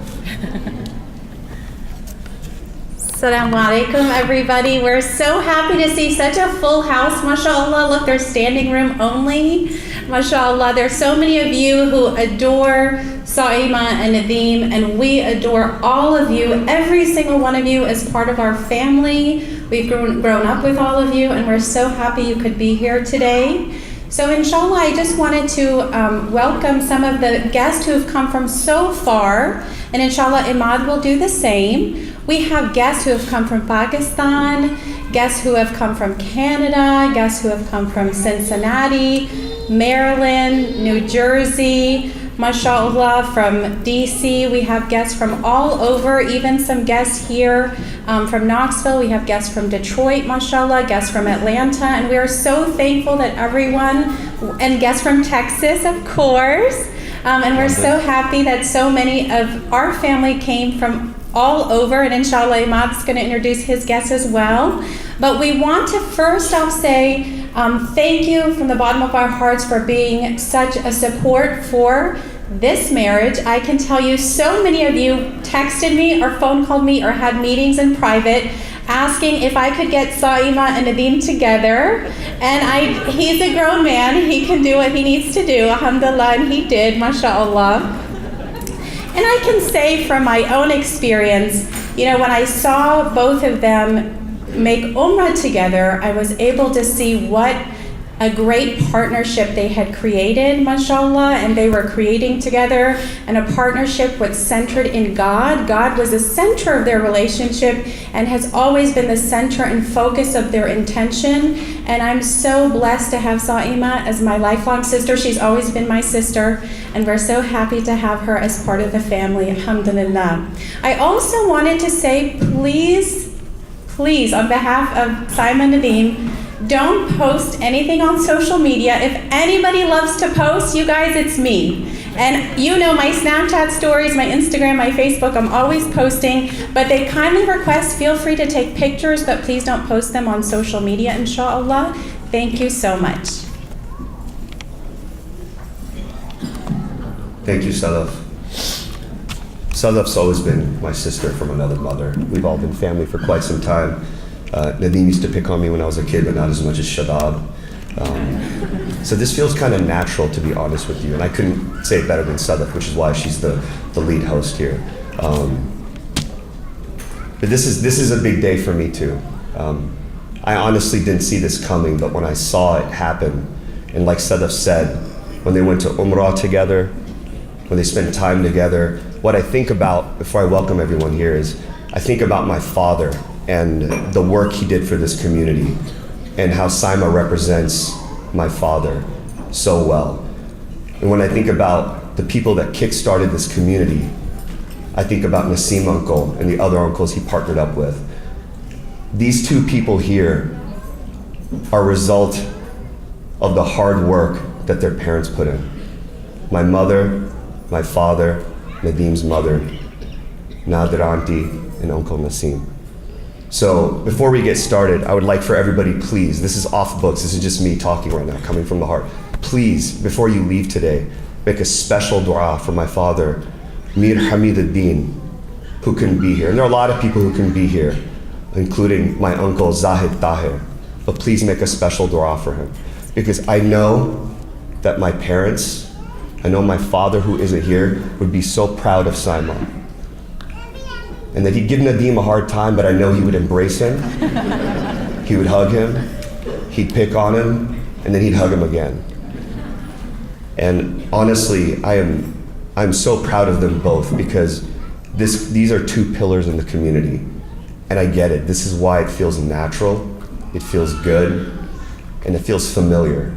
Assalamu alaikum, everybody. We're so happy to see such a full house, mashallah. Look, there's standing room only. MashaAllah, there's so many of you who adore Saimah and Nadeem, and we adore all of you. Every single one of you is part of our family. We've grown up with all of you, and we're so happy you could be here today. So inshallah, I just wanted to welcome some of the guests who have come from so far, and inshallah, Imad will do the same. We have guests who have come from Pakistan, guests who have come from Canada, guests who have come from Cincinnati, Maryland, New Jersey, mashallah, from DC. We have guests from all over, even some guests here from Knoxville. We have guests from Detroit, mashallah, guests from Atlanta, and we are so thankful that everyone, and guests from Texas, of course, and we're so happy that so many of our family came from all over, and inshallah, Imad's going to introduce his guests as well. But we want to first off say thank you from the bottom of our hearts for being such a support for this marriage. I can tell you so many of you texted me or phone called me or had meetings in private asking if I could get Saimah and Nadeem together. And he's a grown man, he can do what he needs to do, alhamdulillah, and he did, mashallah. And I can say from my own experience, when I saw both of them make Umrah together, I was able to see what a great partnership they had created, mashallah, and they were creating together, and a partnership was centered in God. God was the center of their relationship and has always been the center and focus of their intention. And I'm so blessed to have Saimah as my lifelong sister. She's always been my sister, and we're so happy to have her as part of the family, alhamdulillah. I also wanted to say, please, on behalf of Saimah and Nadeem, don't post anything on social media. If anybody loves to post, you guys, it's me. And my Snapchat stories, my Instagram, my Facebook, I'm always posting, but they kindly request, feel free to take pictures, but please don't post them on social media, inshallah. Thank you so much. Thank you, Salaf. Salaf's always been my sister from another mother. We've all been family for quite some time. Nadeem used to pick on me when I was a kid, but not as much as Shadab. So this feels kind of natural, to be honest with you, and I couldn't say it better than Salaf, which is why she's the lead host here. But this is a big day for me too. I honestly didn't see this coming, but when I saw it happen, and like Salaf said, when they went to Umrah together, when they spent time together, what I think about, before I welcome everyone here, is I think about my father and the work he did for this community, and how Saimah represents my father so well. And when I think about the people that kick-started this community, I think about Nasim uncle and the other uncles he partnered up with. These two people here are a result of the hard work that their parents put in. My mother, my father, Nadeem's mother, Nader auntie, and Uncle Nasim. So before we get started, I would like for everybody, please, this is off books, this is just me talking right now, coming from the heart. Please, before you leave today, make a special dua for my father, Mir Hamid-ud-Din, who couldn't be here. And there are a lot of people who can be here, including my uncle Zahid Tahir. But please make a special dua for him. Because I know that my parents, I know my father who isn't here, would be so proud of Saimah. And that he'd give Nadeem a hard time, but I know he would embrace him. He would hug him, he'd pick on him, and then he'd hug him again. And honestly, I'm so proud of them both, because these are two pillars in the community. And I get it, this is why it feels natural, it feels good, and it feels familiar.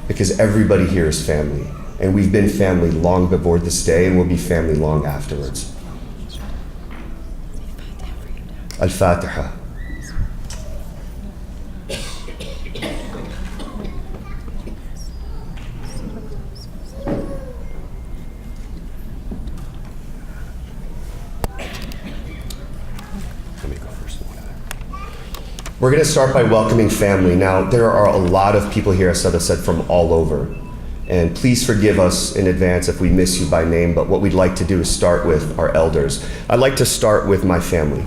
Because everybody here is family. And we've been family long before this day, and we'll be family long afterwards. Al-Fatiha. We're going to start by welcoming family. Now, there are a lot of people here, as Sada said, from all over. And please forgive us in advance if we miss you by name, but what we'd like to do is start with our elders. I'd like to start with my family.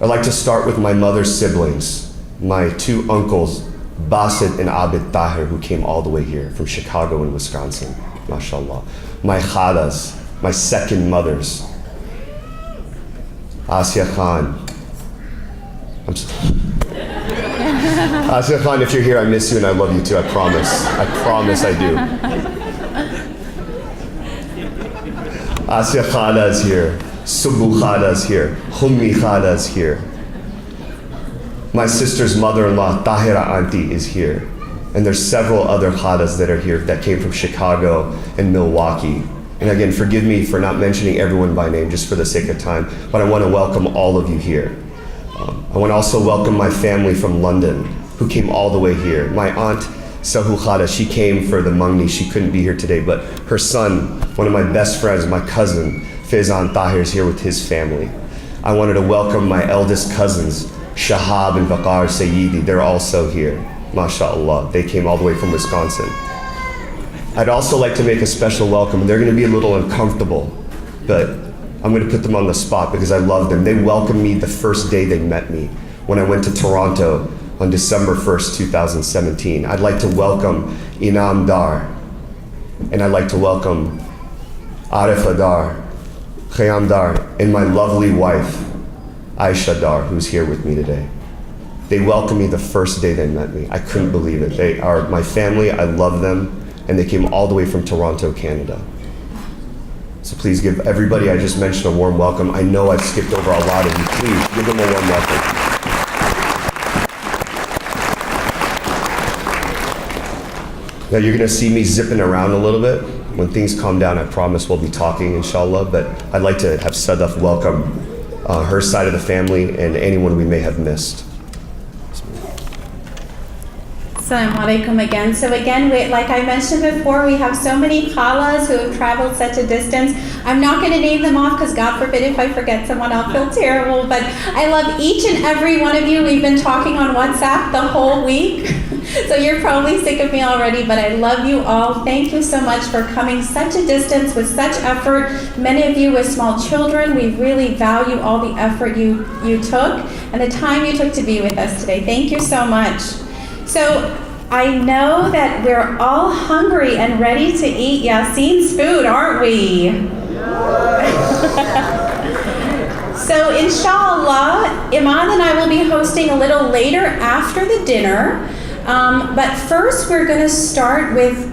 I'd like to start with my mother's siblings, my two uncles, Basit and Abid Tahir, who came all the way here from Chicago and Wisconsin, mashallah. My khalas, my second mothers, Asya Khan. Asya Khan, if you're here, I miss you and I love you too, I promise. I promise I do. Asya Khala is here, Subbu Khala is here, Hummi Khala is here. My sister's mother-in-law, Tahira Auntie, is here. And there's several other khalas that are here that came from Chicago and Milwaukee. And again, forgive me for not mentioning everyone by name just for the sake of time, but I want to welcome all of you here. I want to also welcome my family from London who came all the way here. My aunt, Sahu Khala, she came for the Mangni. She couldn't be here today, but her son, one of my best friends, my cousin, Faizan Tahir, is here with his family. I wanted to welcome my eldest cousins, Shahab and Bakar Sayyidi. They're also here, mashallah. They came all the way from Wisconsin. I'd also like to make a special welcome. They're going to be a little uncomfortable, but I'm going to put them on the spot because I love them. They welcomed me the first day they met me when I went to Toronto on December 1st, 2017. I'd like to welcome Inam Dar, and I'd like to welcome Arif Dar, Khayam Dar, and my lovely wife, Aisha Dar, who's here with me today. They welcomed me the first day they met me. I couldn't believe it. They are my family, I love them, and they came all the way from Toronto, Canada. So please give everybody I just mentioned a warm welcome. I know I've skipped over a lot of you. Please give them a warm welcome. Now you're gonna see me zipping around a little bit. When things calm down, I promise we'll be talking, inshallah, but I'd like to have Sadaf welcome her side of the family and anyone we may have missed. Assalamu alaikum again. So again, like I mentioned before, we have so many khalas who have traveled such a distance. I'm not going to name them off because God forbid if I forget someone, I'll feel terrible. But I love each and every one of you. We've been talking on WhatsApp the whole week. So you're probably sick of me already, but I love you all. Thank you so much for coming such a distance with such effort. Many of you with small children, we really value all the effort you took and the time you took to be with us today. Thank you so much. So I know that we're all hungry and ready to eat Yasin's food, aren't we? So inshallah, Imad and I will be hosting a little later after the dinner. But first we're going to start with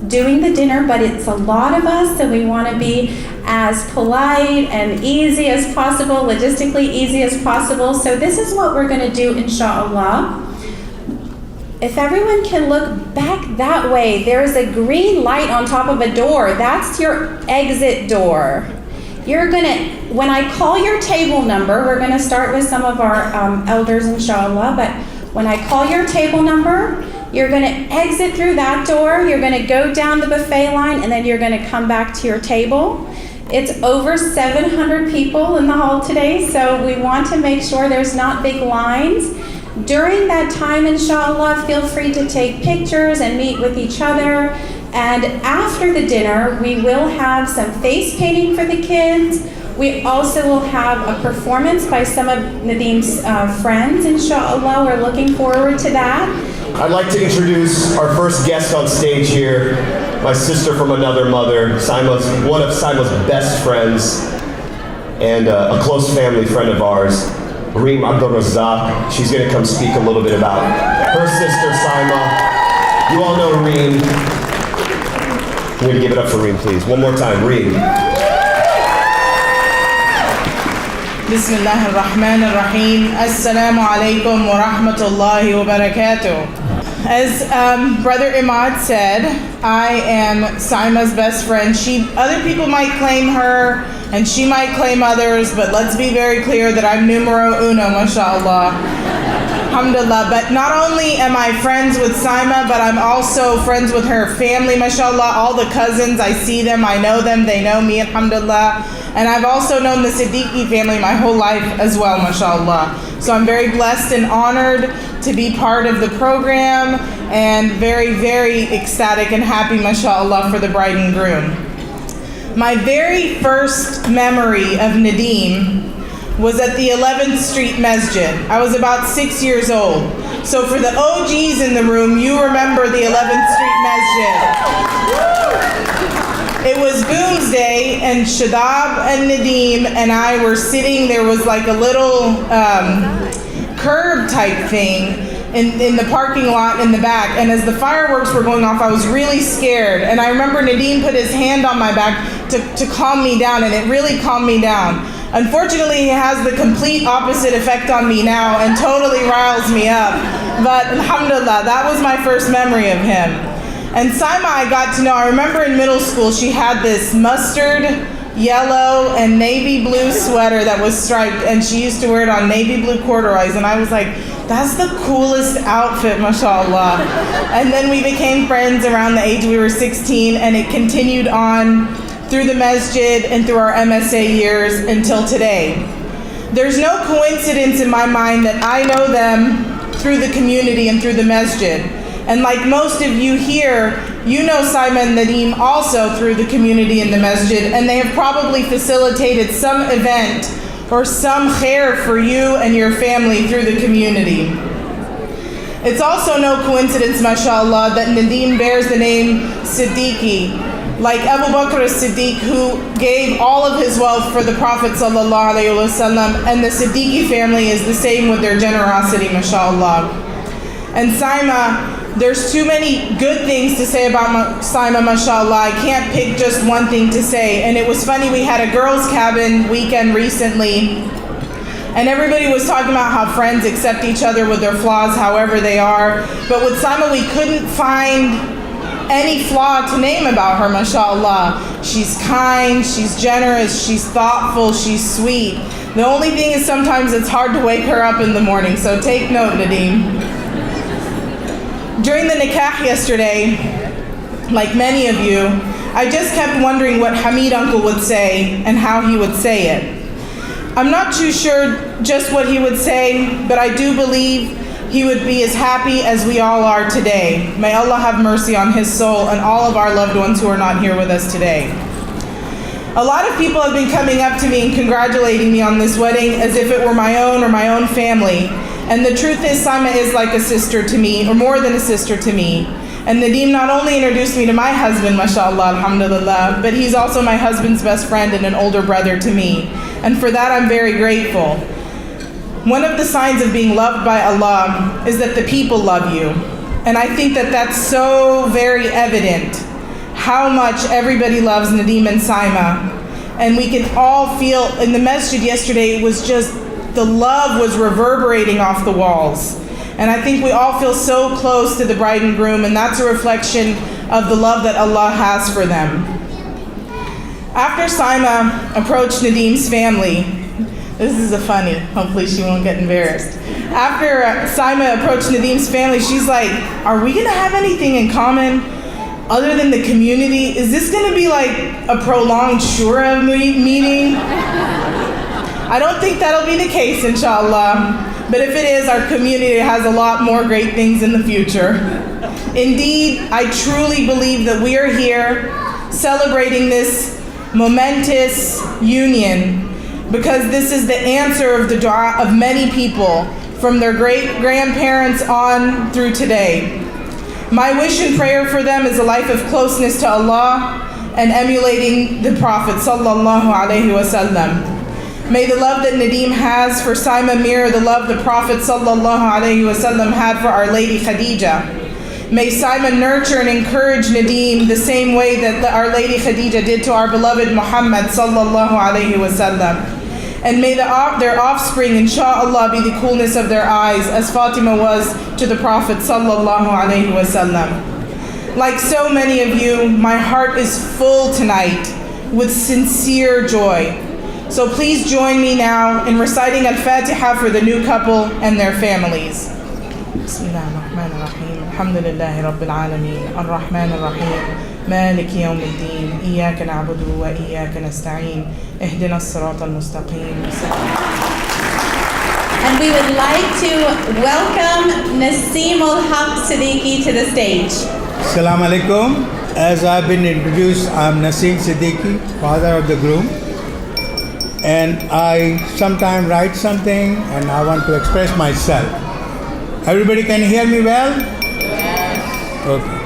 doing the dinner, but it's a lot of us, so we want to be as polite and easy as possible, logistically easy as possible. So this is what we're going to do, inshallah. If everyone can look back that way, there's a green light on top of a door. That's your exit door. You're gonna, when I call your table number, we're gonna start with some of our elders, inshallah, but when I call your table number, you're gonna exit through that door, you're gonna go down the buffet line, and then you're gonna come back to your table. It's over 700 people in the hall today, so we want to make sure there's not big lines. During that time, inshallah, feel free to take pictures and meet with each other. And after the dinner, we will have some face painting for the kids. We also will have a performance by some of Nadeem's friends, inshallah. We're looking forward to that. I'd like to introduce our first guest on stage here, my sister from another mother, one of Saimah's best friends, and a close family friend of ours, Reem Abdul Razak. She's going to come speak a little bit about her sister, Saimah. You all know Reem. I'm going to give it up for Reem, please. One more time, Reem. Bismillah ar-Rahman ar-Rahim. Assalamu alaikum wa rahmatullahi wa barakatuh. As Brother Imad said, I am Saimah's best friend. Other people might claim her, and she might claim others, but let's be very clear that I'm numero uno, mashallah. Alhamdulillah. But not only am I friends with Saimah, but I'm also friends with her family, mashallah. All the cousins, I see them, I know them, they know me, alhamdulillah. And I've also known the Siddiqui family my whole life as well, mashallah. So I'm very blessed and honored to be part of the program, and very, very ecstatic and happy, mashallah, for the bride and groom. My very first memory of Nadeem was at the 11th Street Masjid. I was about 6 years old. So for the OGs in the room, you remember the 11th Street Masjid. It was Doomsday, and Shadab and Nadeem and I were sitting, there was like a little curb type thing in the parking lot in the back, and as the fireworks were going off, I was really scared, and I remember Nadeem put his hand on my back to calm me down, and it really calmed me down. Unfortunately, he has the complete opposite effect on me now and totally riles me up, but alhamdulillah, that was my first memory of him. And Saimah, I got to know, I remember in middle school, she had this mustard, yellow, and navy blue sweater that was striped, and she used to wear it on navy blue corduroys, and I was like, that's the coolest outfit, mashallah. And then we became friends around the age we were 16, and it continued on through the masjid and through our MSA years until today. There's no coincidence in my mind that I know them through the community and through the masjid. And like most of you here, you know Saimah Nadeem also through the community in the masjid, and they have probably facilitated some event or some khair for you and your family through the community. It's also no coincidence, mashallah, that Nadeem bears the name Siddiqui, like Abu Bakr as-Siddiq, who gave all of his wealth for the Prophet sallallahu alaihi wasallam, and the Siddiqui family is the same with their generosity, mashallah. And Saimah, there's too many good things to say about Saimah, mashallah. I can't pick just one thing to say. And it was funny, we had a girls' cabin weekend recently, and everybody was talking about how friends accept each other with their flaws however they are. But with Saimah, we couldn't find any flaw to name about her, mashallah. She's kind, she's generous, she's thoughtful, she's sweet. The only thing is sometimes it's hard to wake her up in the morning, so take note, Nadeem. During the nikah yesterday, like many of you, I just kept wondering what Hamid uncle would say and how he would say it. I'm not too sure just what he would say, but I do believe he would be as happy as we all are today. May Allah have mercy on his soul and all of our loved ones who are not here with us today. A lot of people have been coming up to me and congratulating me on this wedding as if it were my own or my own family. And the truth is, Saimah is like a sister to me, or more than a sister to me. And Nadeem not only introduced me to my husband, mashallah, alhamdulillah, but he's also my husband's best friend and an older brother to me. And for that, I'm very grateful. One of the signs of being loved by Allah is that the people love you. And I think that that's so very evident, how much everybody loves Nadeem and Saimah. And we can all feel, in the masjid yesterday, it was just, the love was reverberating off the walls. And I think we all feel so close to the bride and groom, and that's a reflection of the love that Allah has for them. After Saimah approached Nadeem's family, this is a funny, hopefully she won't get embarrassed. After Saimah approached Nadeem's family, she's like, are we gonna have anything in common other than the community? Is this gonna be like a prolonged shura meeting? I don't think that'll be the case, inshallah. But if it is, our community has a lot more great things in the future. Indeed, I truly believe that we are here celebrating this momentous union because this is the answer of the dua of many people from their great-grandparents on through today. My wish and prayer for them is a life of closeness to Allah and emulating the Prophet sallallahu alaihi wasallam. May the love that Nadeem has for Saimah mirror the love the Prophet sallallahu alaihi wasallam had for Our Lady Khadija. May Saimah nurture and encourage Nadeem the same way that Our Lady Khadija did to our beloved Muhammad sallallahu alaihi wasallam. And may their offspring, inshaAllah, be the coolness of their eyes, as Fatima was to the Prophet sallallahu alaihi wasallam. Like so many of you, my heart is full tonight with sincere joy. So please join me now in reciting Al-Fatiha for the new couple and their families. Bismillahirrahmanirrahim. Alhamdulillahi Rabbil Alameen. Ar-Rahmanir-Rahim. مالك يوم الدين إياك نعبد وإياك نستعين اهدنا الصراط المستقيم. And we would like to welcome Naseem ul-Haq Siddiqui to the stage. Assalamu alaikum. As I've been introduced, I'm Naseem Siddiqui, father of the groom. and I sometimes write something and I want to express myself. Everybody can hear me well? Yes. Okay.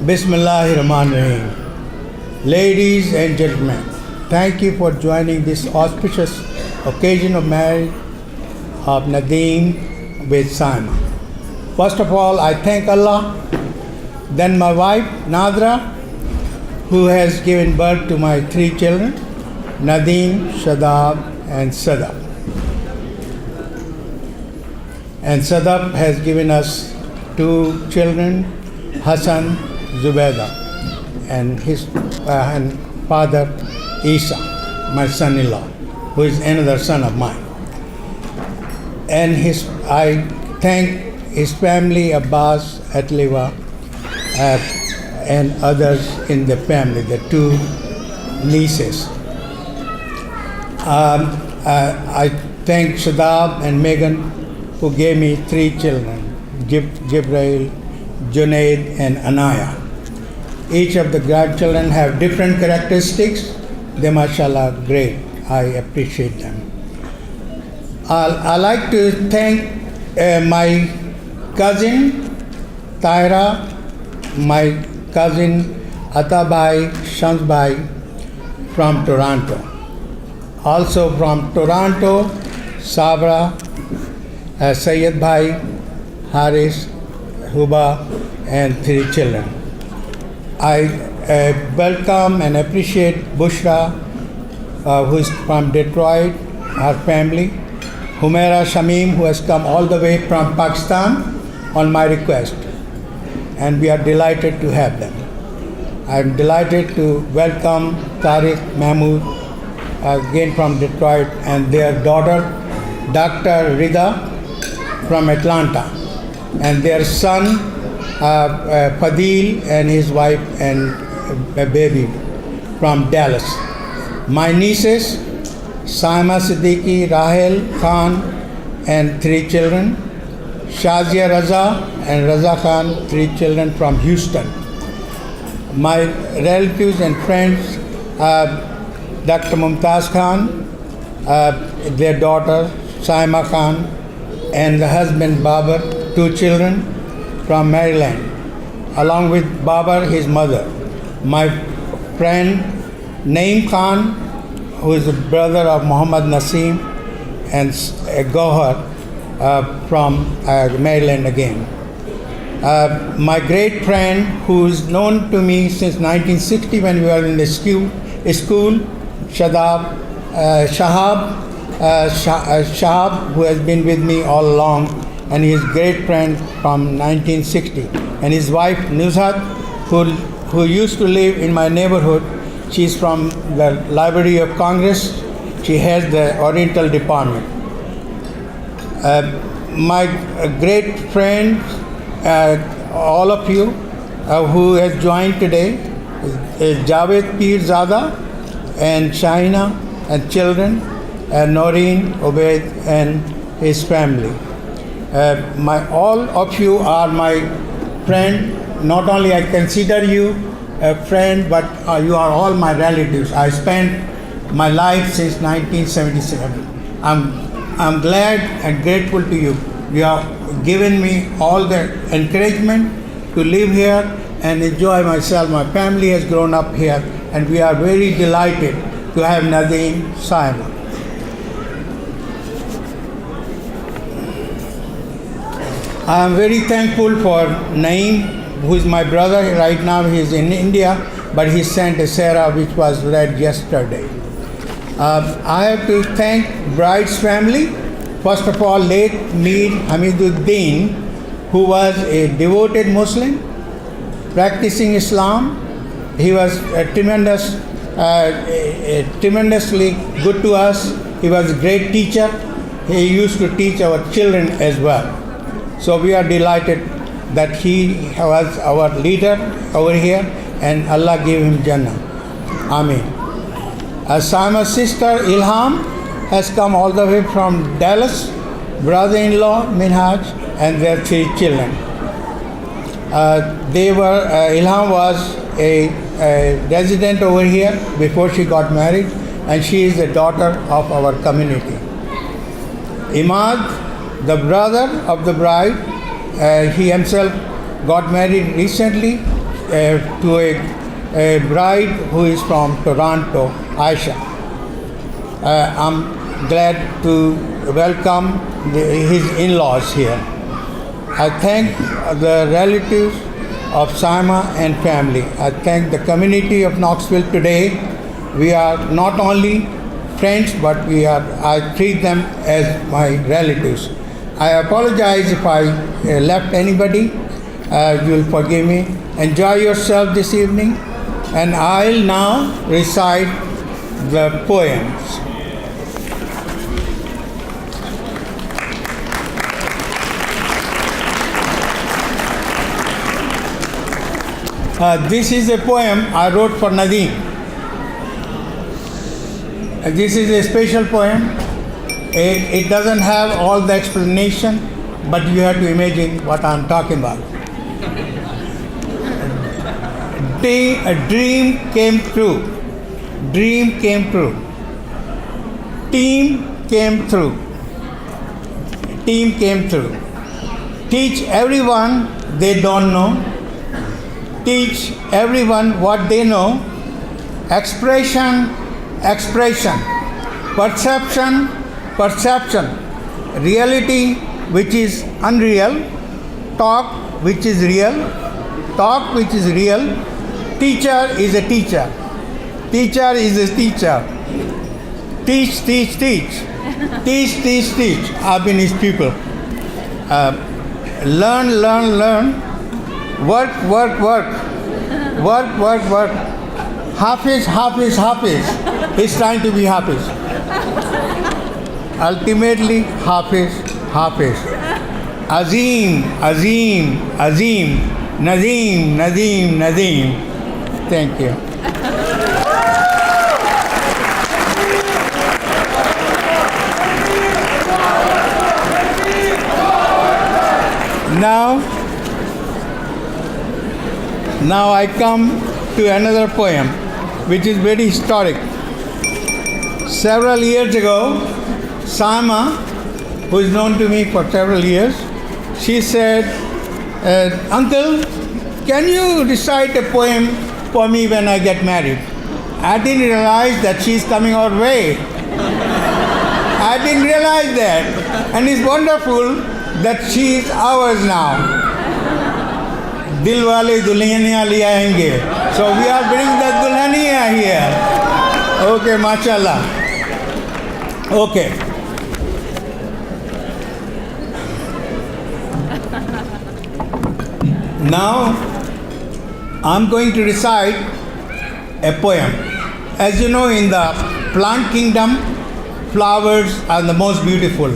Bismillahirrahmanirrahim. Ladies and gentlemen, thank you for joining this auspicious occasion of marriage of Nadeem with Saimah. First of all, I thank Allah, then my wife Nadra, who has given birth to my 3 children, Nadeem, Shadab and Sadab. And Sadab has given us 2 children, Hassan, Zubaida, and his and father Isa, my son-in-law, who is another son of mine. And I thank his family, Abbas, Atliwa, and others in the family, the 2 nieces. I thank Shadab and Megan, who gave me 3 children, Jibrail, Junaid and Anaya. Each of the grandchildren have different characteristics. They, mashallah, great. I appreciate them. I like to thank my cousin Taira, my cousin Atabai Shamsbai from Toronto. Also from Toronto, Sabra, Sayyid Bhai, Haris, Huba, and 3 children. I welcome and appreciate Bushra, who is from Detroit, her family. Humaira Shamim, who has come all the way from Pakistan on my request. And we are delighted to have them. I am delighted to welcome Tariq Mahmood, again from Detroit, and their daughter, Dr. Rida, from Atlanta, and their son, Fadil, and his wife and a baby from Dallas. My nieces, Saimah Siddiqui, Rahel Khan, and 3 children, Shazia Raza and Raza Khan, 3 children from Houston. My relatives and friends, Dr. Mumtaz Khan, their daughter Saimah Khan, and the husband Babar, 2 children from Maryland, along with Babar, his mother. My friend Naeem Khan, who is the brother of Muhammad Naseem, and Gohar from Maryland again. My great friend, who is known to me since 1960 when we were in the school, Shahab, who has been with me all along, and he is a great friend from 1960. And his wife Nuzhat, who used to live in my neighborhood. She's from the Library of Congress. She has the Oriental Department. My great friends, all of you who has joined today, is Javed Peer Zada and Shaina and children, Noreen, Obaid and his family. All of you are my friend. Not only I consider you a friend, but you are all my relatives. I spent my life since 1977. I'm glad and grateful to you. You have given me all the encouragement to live here and enjoy myself. My family has grown up here, and we are very delighted to have Nadeem Saimah. I am very thankful for Naeem, who is my brother. Right now he is in India, but he sent a Sarah which was read yesterday. I have to thank bride's family. First of all, late Mir Hamiduddin, who was a devoted Muslim, practicing Islam. He was tremendously good to us. He was a great teacher. He used to teach our children as well. So we are delighted that he was our leader over here, and Allah gave him Jannah. Ameen. Saimah's sister Ilham has come all the way from Dallas, brother-in-law Minhaj, and their 3 children. Ilham was a a resident over here before she got married, and she is the daughter of our community. Imad, the brother of the bride, he himself got married recently to a bride who is from Toronto, Aisha. I'm glad to welcome his in-laws here. I thank the relatives of Saimah and family. I thank the community of Knoxville today. We are not only friends, but I treat them as my relatives. I apologize if I left anybody. You will forgive me. Enjoy yourself this evening, and I'll now recite the poems. This is a poem I wrote for Nadeem. This is a special poem. It doesn't have all the explanation, but you have to imagine what I'm talking about. A dream came true. Dream came true. Team came through. Team came through. Teach everyone they don't know. Teach everyone what they know. Expression, expression. Perception, perception. Reality, which is unreal. Talk, which is real. Talk, which is real. Teacher is a teacher. Teacher is a teacher. Teach, teach, teach. Teach, teach, teach. I've been his people. Learn, learn, learn. Work, work, work. Work, work, work. Hafiz, Hafiz, Hafiz. He's trying to be Hafiz. Ultimately, Hafiz, Hafiz. Azim, Azim, Azim. Nadeem, Nadeem, Nadeem. Thank you. Now I come to another poem, which is very historic. Several years ago, Saimah, who is known to me for several years, she said, Uncle, can you recite a poem for me when I get married? I didn't realize that she's coming our way. I didn't realize that. And it's wonderful that she is ours now. Dil wale dulhaniya le aayenge. So we are bringing the dulhaniya here. Okay, mashallah. Okay. Now, I'm going to recite a poem. As you know, in the plant kingdom, flowers are the most beautiful.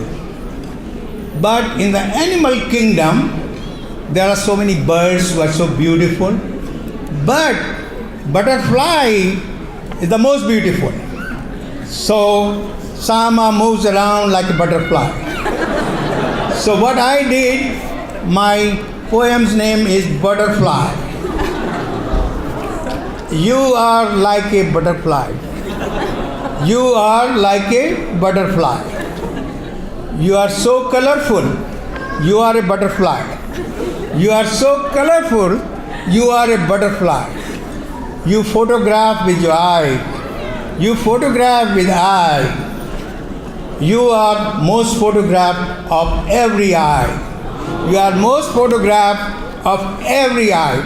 But in the animal kingdom, there are so many birds who are so beautiful. But butterfly is the most beautiful. So, Saimah moves around like a butterfly. So what I did, my poem's name is Butterfly. You are like a butterfly. You are like a butterfly. You are so colorful. You are a butterfly. You are so colorful. You are a butterfly. You photograph with your eye. You photograph with eye. You are most photographed of every eye. You are most photographed of every eye.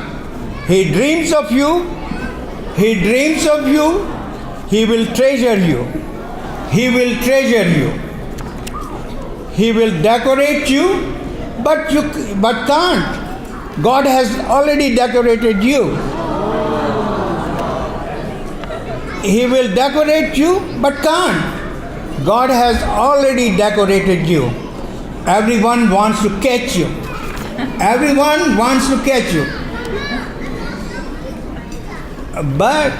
He dreams of you. He dreams of you. He will treasure you. He will treasure you. He will decorate you, but can't. God has already decorated you. He will decorate you, but can't. God has already decorated you. Everyone wants to catch you. Everyone wants to catch you. But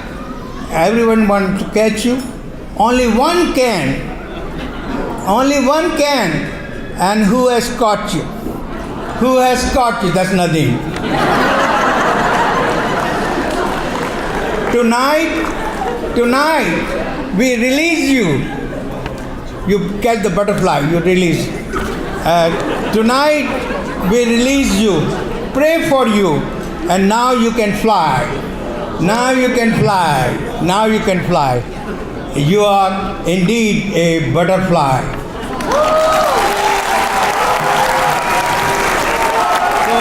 everyone wants to catch you. Only one can. Only one can. And who has caught you? Who has caught you? That's Nadeem. Tonight, we release you. You catch the butterfly, you release. Tonight, we release you, pray for you, and now you can fly. Now you can fly. Now you can fly. You are indeed a butterfly. So,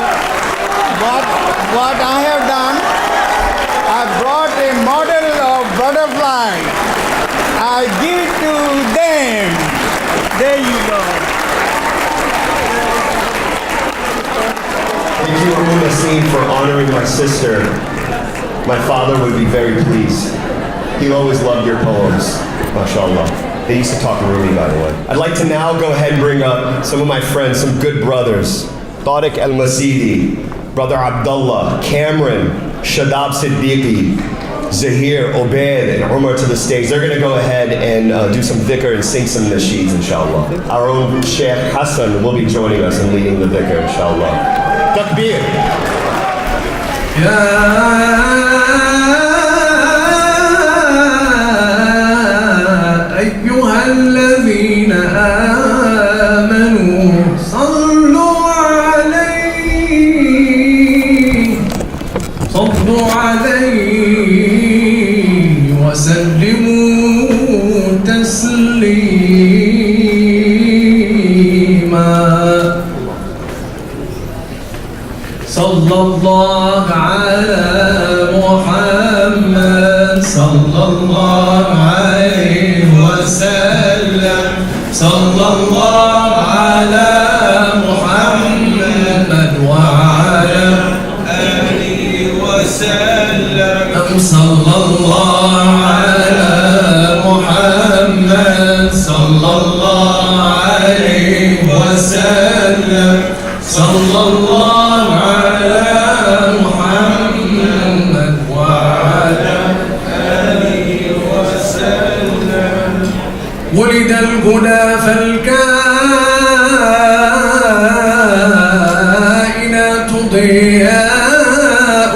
what I have done, I brought a model of butterfly. I give it to them. There you go. Thank you, Naseem, for honoring my sister. My father would be very pleased. He always loved your poems, mashallah. They used to talk Rumi, by the way. I'd like to now go ahead and bring up some of my friends, some good brothers. Tariq Al-Masidi, Brother Abdullah, Cameron, Shadab Siddiqui, Zahir, Obaid, and Umar to the stage. They're going to go ahead and do some dhikr and sing some nasheeds, inshallah. Our own Sheikh Hassan will be joining us and leading the dhikr, inshallah. Takbir. أيها الذين آمنوا صلوا عليه وسلموا تسليما صلى الله على محمد صلى الله عليه وسلم صلى الله على محمد وعلى آله وسلم صلى الله على محمد صلى الله عليه وسلم صلى الله على محمد وعلى آله وسلم ولد الهدى فالكائنات ضياء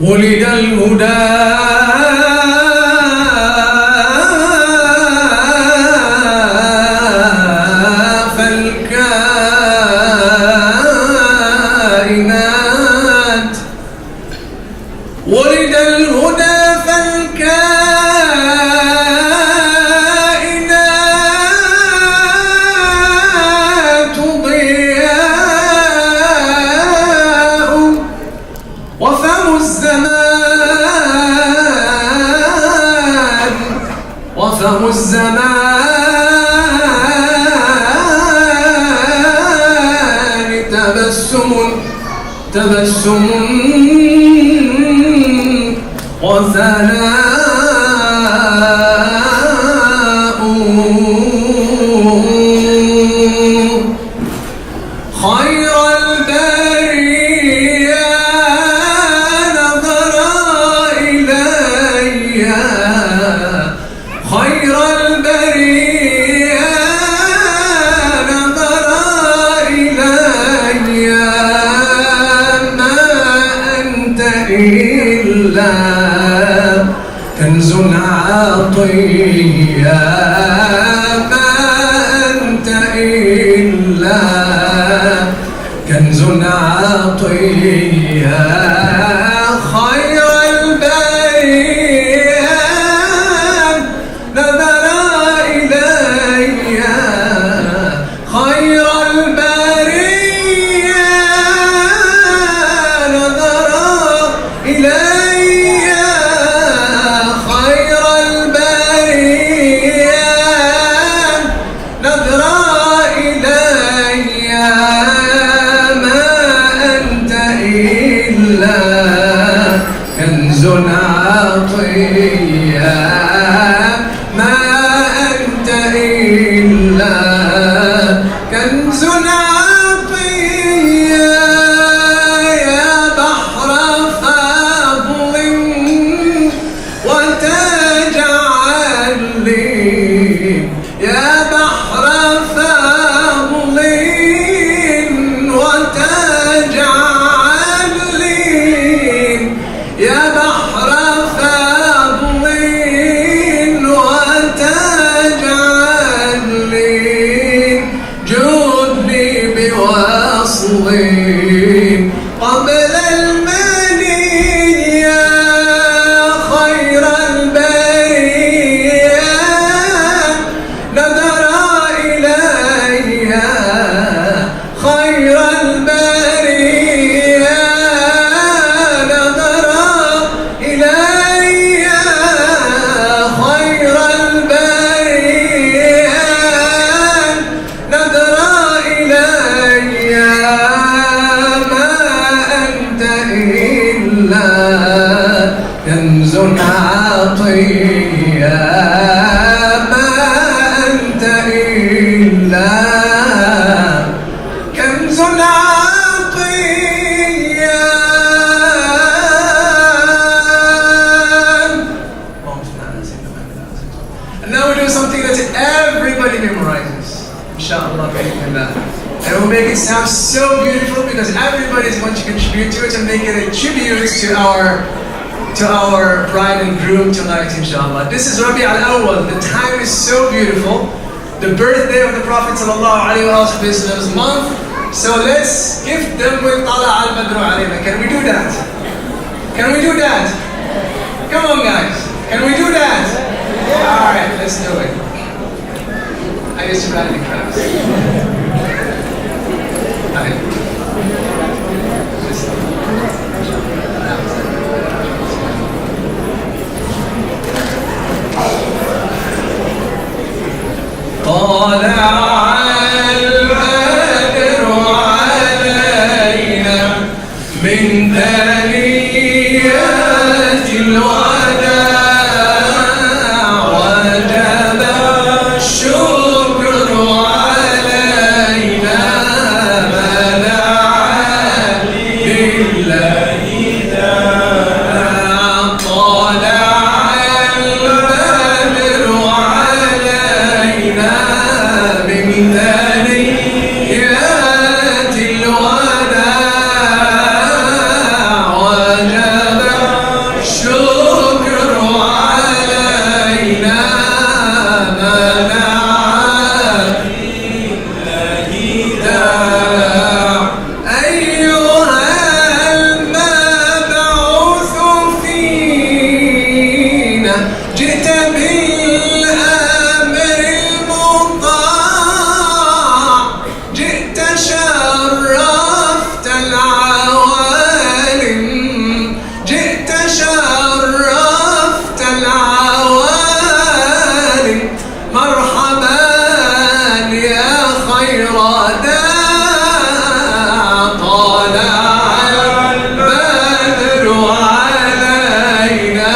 ولد الهدى فالكائنات ولد الهدى فالكائنات ضياء وفم الزمان وفم الزمان تبسم وثناء خير البرية نظر إلي خير البرية نظر إلي ما إلا كنز And now we do something that everybody memorizes. Inshallah. And we'll make it sound so beautiful because everybody is going to contribute to it and make it a tribute to our bride and groom tonight, inshallah. This is Rabi al-Awwal. The time is so beautiful. The birthday of the Prophet ﷺ's month. So let's gift them with Tala al-Badru alayna. Can we do that? Can we do that? Come on, guys. Can we do that? Alright, let's do it. I used to run in crafts. طلع البدر علينا من ثنيات الوداع وجب الشكر علينا ما دعا لله داع طلع البدر علينا من ثنيات الوداع وجب الشكر علينا ما دعا لله داع أيها المبعوث فينا جئت بالأمر المطاع جئت شرفت العوالم جئت شرفت العوالم مرحبا يا خير داع طلع البدر علينا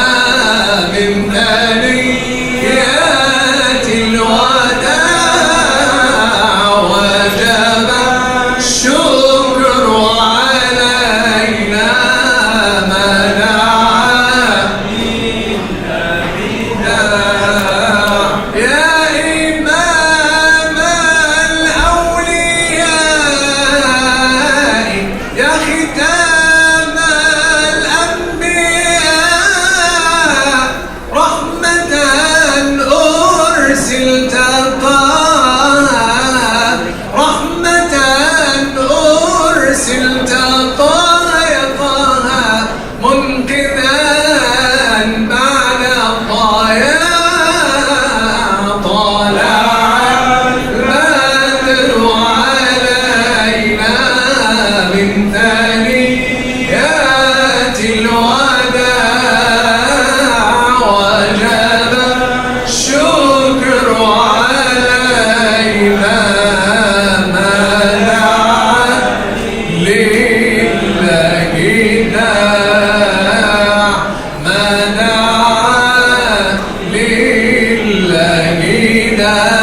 من ثنيات الوداع وجب الشكر علينا ما دعا يا إمام الأولياء يا ختام الأنبياء رحمة أرسلت طه رحمة أرسلت طه يا طه منقذا بعد الضياع طلع البدر علينا من ثنيات الوداع وجب الشكر علينا ما دعا لله داع ما دعا لله داع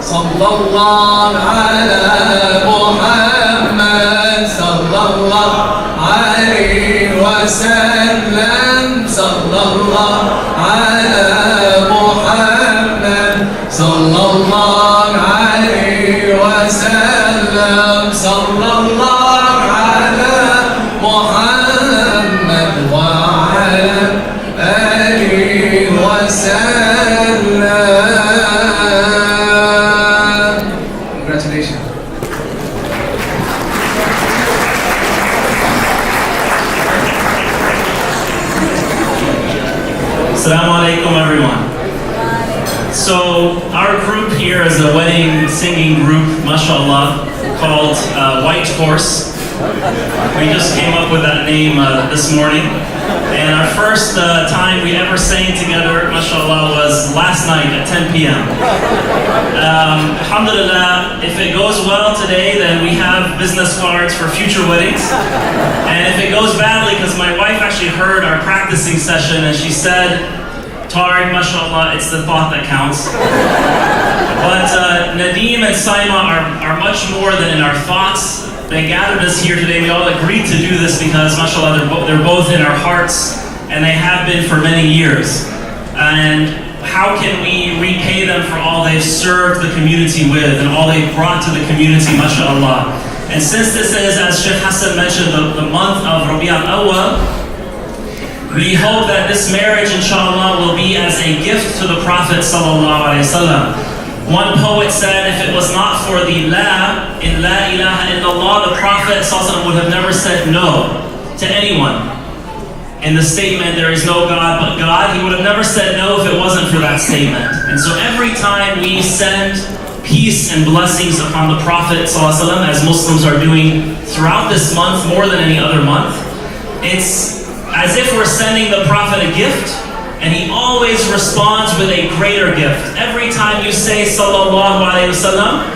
صلى الله على محمد صلى الله عليه وسلم صلى الله على محمد صلى الله عليه وسلم صلى الله على محمد وعلى آله وسلم. Congratulations. Assalamu alaikum, everyone. So our group here is a wedding singing group, mashallah, called White Horse. We just came up with that name this morning. And our first time we ever sang together, mashallah, was last night at 10 p.m. Alhamdulillah, if it goes well today, then we have business cards for future weddings. And if it goes badly, because my wife actually heard our practicing session and she said, Tariq, mashallah, it's the thought that counts. But Nadeem and Saimah are much more than in our thoughts. They gathered us here today. We all agreed to do this because, mashallah, they're both in our hearts, and they have been for many years. And how can we repay them for all they've served the community with and all they've brought to the community, mashallah. And since this is, as Sheikh Hassan mentioned, the month of Rabi' al-Awwal, we hope that this marriage, inshallah, will be as a gift to the Prophet sallallahu alaihi wasallam. One poet said, if it was not for the La in La ilaha illallah, the Prophet ﷺ would have never said no to anyone. In the statement, there is no God but God, he would have never said no if it wasn't for that statement. And so every time we send peace and blessings upon the Prophet ﷺ, as Muslims are doing throughout this month more than any other month, it's as if we're sending the Prophet a gift, and he always responds with a greater gift. Every time you say sallallahu alayhi wasallam,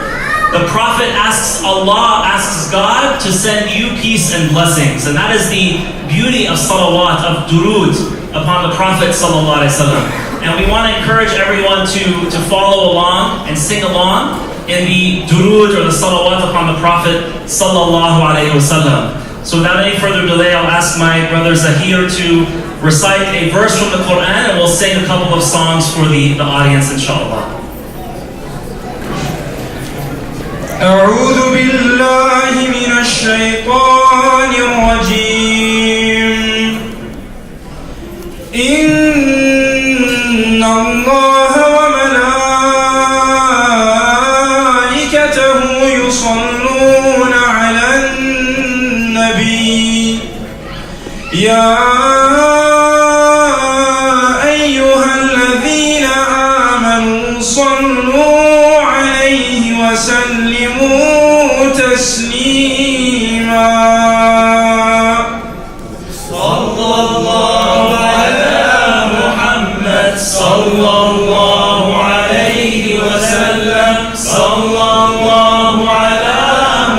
the Prophet asks Allah, asks God to send you peace and blessings. And that is the beauty of salawat, of durood upon the Prophet sallallahu alayhi wasallam. And we want to encourage everyone to follow along and sing along in the durood or the salawat upon the Prophet sallallahu alayhi wasallam. So without any further delay, I'll ask my brother Zahir to recite a verse from the Quran, and we'll sing a couple of songs for the audience, inshallah. أعوذ بالله من الشيطان الرجيم إن الله وملائكته يصلون على النبي يا أيها الذين آمنوا صلوا عليه وسلموا تسليما صلى الله على محمد صلى الله عليه وسلم صلى الله على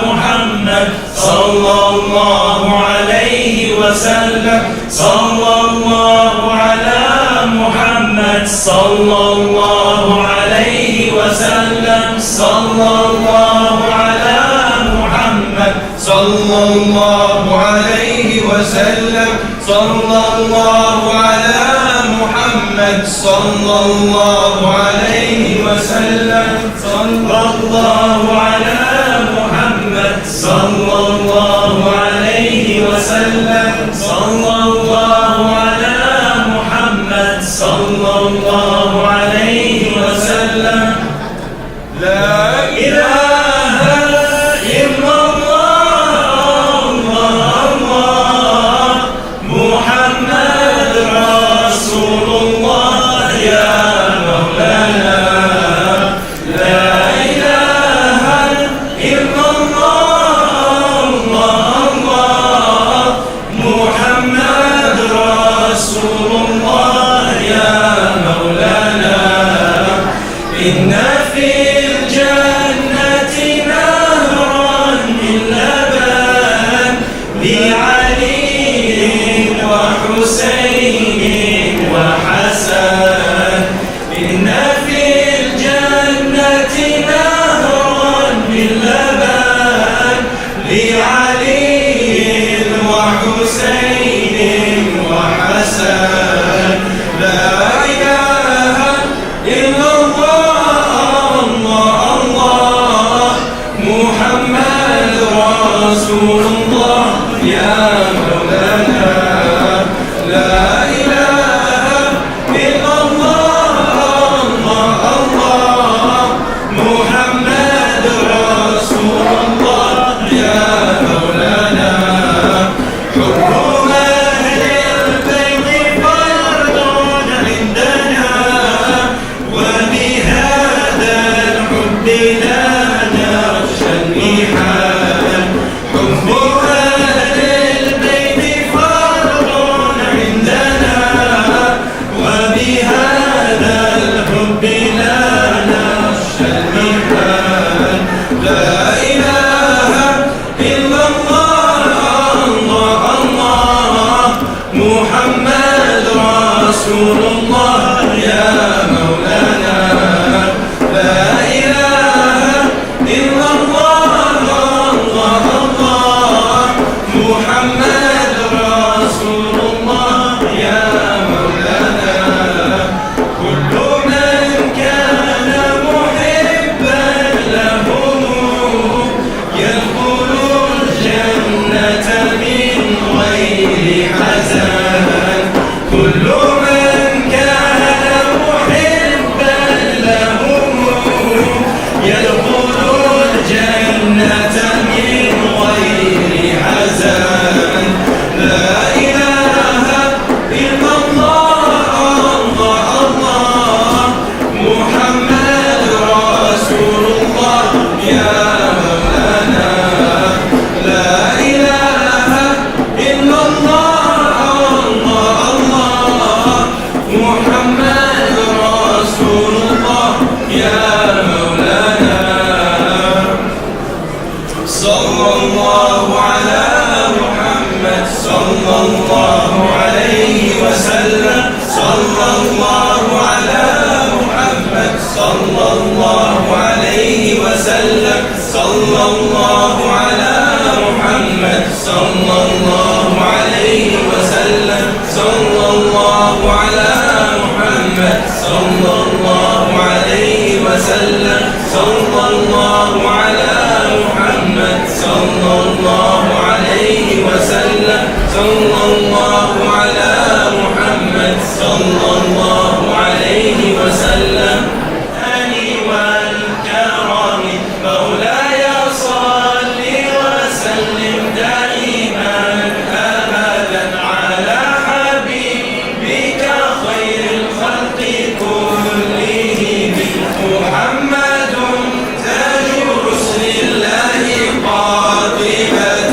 محمد صلى الله عليه وسلم صلى الله على محمد صلى الله عليه وسلم صلى الله على محمد صلى الله عليه وسلم صلى الله على محمد صلى الله عليه وسلم صلى الله على محمد صلى الله عليه وسلم صلى الله على محمد صلى الله عليه وسلم لا إله إلا الله الله محمد رسول الله يا مولانا لا إله إلا الله الله محمد رسول الله يا مولانا إن في الجنة نهرا من لبن لعلي وحسين وحسن إن في الجنة نهرا من لبن لعلي وحسين وحسن لا إله إلا الله الله محمد رسول الله يا مولانا لا إله إلا الله الله محمد رسول الله يا مولانا حب أهل البيت فرض عندنا وبهذا الحب لا نخشى المحال حب أهل البيت فرض عندنا رسول الله يا مولانا كل من كان محبا له يدخل الجنة من غير حزن كل من كان محبا له يدخل الجنة من غير حزن لا إله إلا الله الله الله محمد رسول الله يا مولانا لا إله إلا الله الله الله محمد رسول الله يا مولانا صلى الله على محمد صلى الله عليه وسلم صلى الله على محمد صلى الله عليه وسلم صلى الله على محمد صلى الله عليه وسلم صلى الله على محمد صلى الله عليه وسلم صلى الله على محمد صلى الله عليه وسلم صلى الله على محمد صلى الله عليه وسلم أني والكرم مولاي صل وسلم دائما أبدا على حبيبك خير الخلق كلهم محمد تاج رسل الله قاطبة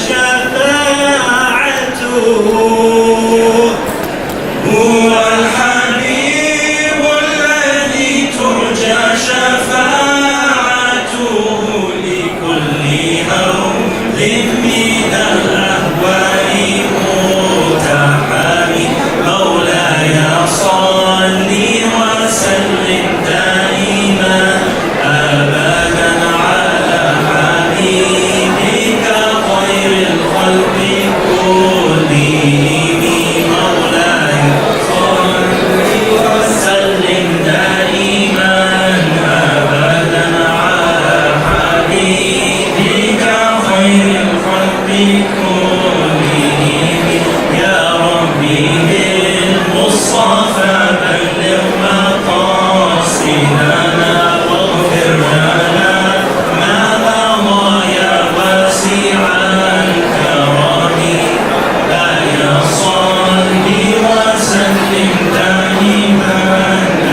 شفاعته هو الحبيب الذي ترجى شفاعته لكل هول من الأهوال متحامي مولاي صل وسلم دائما أبدا على حبيبك خير الخلق كلهم مولاي صل وسلم دائما أبدا على حبيبك خير الخلق كلهم يا ربي بالمصطفى بلغ مقاصدنا واغفر لنا ما مضى يا واسع الكرم لا يصل وسلم دائما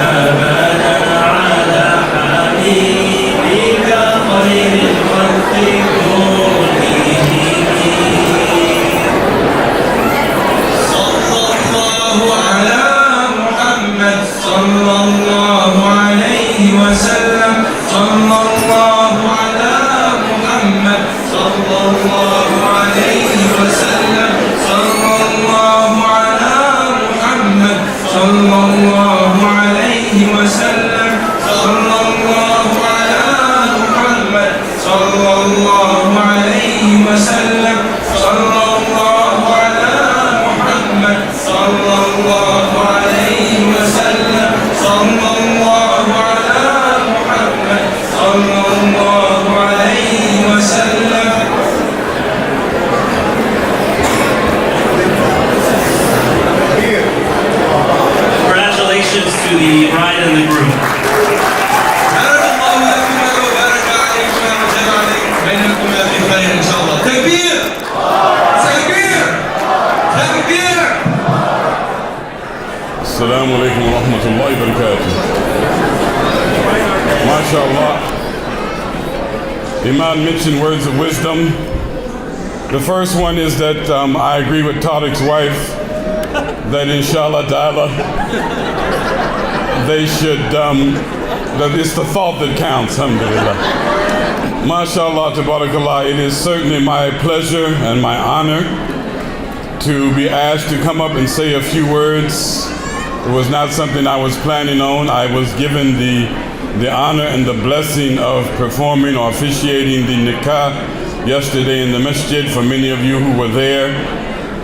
أبدا على حبيبك خير الخلق كلهم صلى الله عليه وسلم صلى الله على محمد صلى الله عليه وسلم صلى الله على محمد صلى الله عليه وسلم صلى الله على محمد صلى الله عليه وسلم صلى الله على محمد صلى الله عليه وسلم صلى الله على محمد صلى الله عليه وسلم. Congratulations to the bride and the groom. تكبير تكبير تكبير. Assalamu alaikum wa rahmatullahi wa barakatuh. MashaAllah. Imam mentioned words of wisdom. The first one is that I agree with Tariq's wife that inshallah ta'ala they should, that it's the thought that counts, alhamdulillah. MashaAllah, tabarakallah, it is certainly my pleasure and my honor to be asked to come up and say a few words. It was not something I was planning on. I was given the honor and the blessing of performing or officiating the nikah yesterday in the masjid for many of you who were there.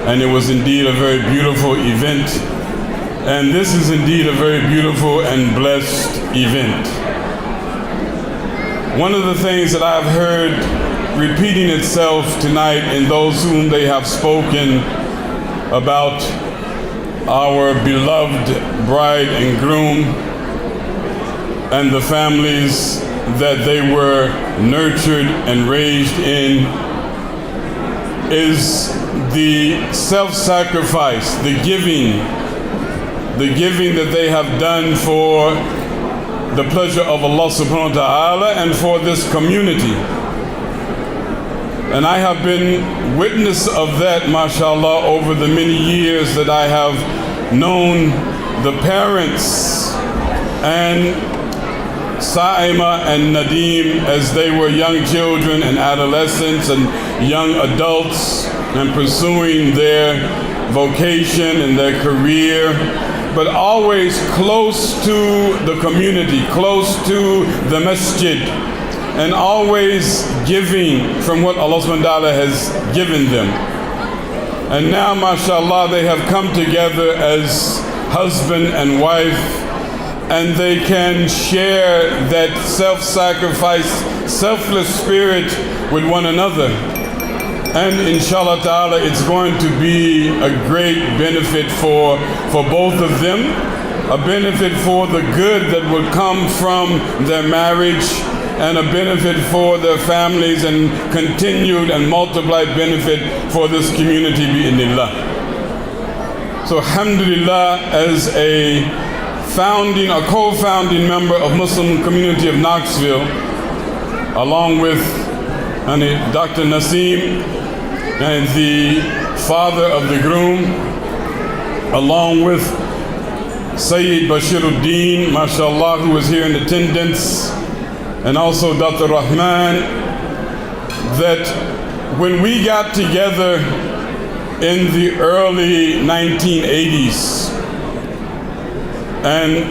And it was indeed a very beautiful event. And this is indeed a very beautiful and blessed event. One of the things that I've heard repeating itself tonight in those whom they have spoken about our beloved bride and groom and the families that they were nurtured and raised in is the self-sacrifice, the giving that they have done for the pleasure of Allah subhanahu wa ta'ala and for this community. And I have been witness of that, mashallah, over the many years that I have known the parents and Saimah and Nadeem as they were young children and adolescents and young adults and pursuing their vocation and their career, but always close to the community, close to the masjid, and always giving from what Allah subhanahu wa ta'ala has given them. And now, mashallah, they have come together as husband and wife, and they can share that self-sacrifice, selfless spirit with one another. And inshallah ta'ala, it's going to be a great benefit for both of them, a benefit for the good that will come from their marriage, and a benefit for their families, and continued and multiplied benefit for this community bi'idhnillah. So alhamdulillah, as a co-founding member of Muslim community of Knoxville, along with Dr. Naseem, and the father of the groom, along with Sayyid Bashiruddin, mashallah, who is here in attendance, and also Dr. Rahman, that when we got together in the early 1980s, and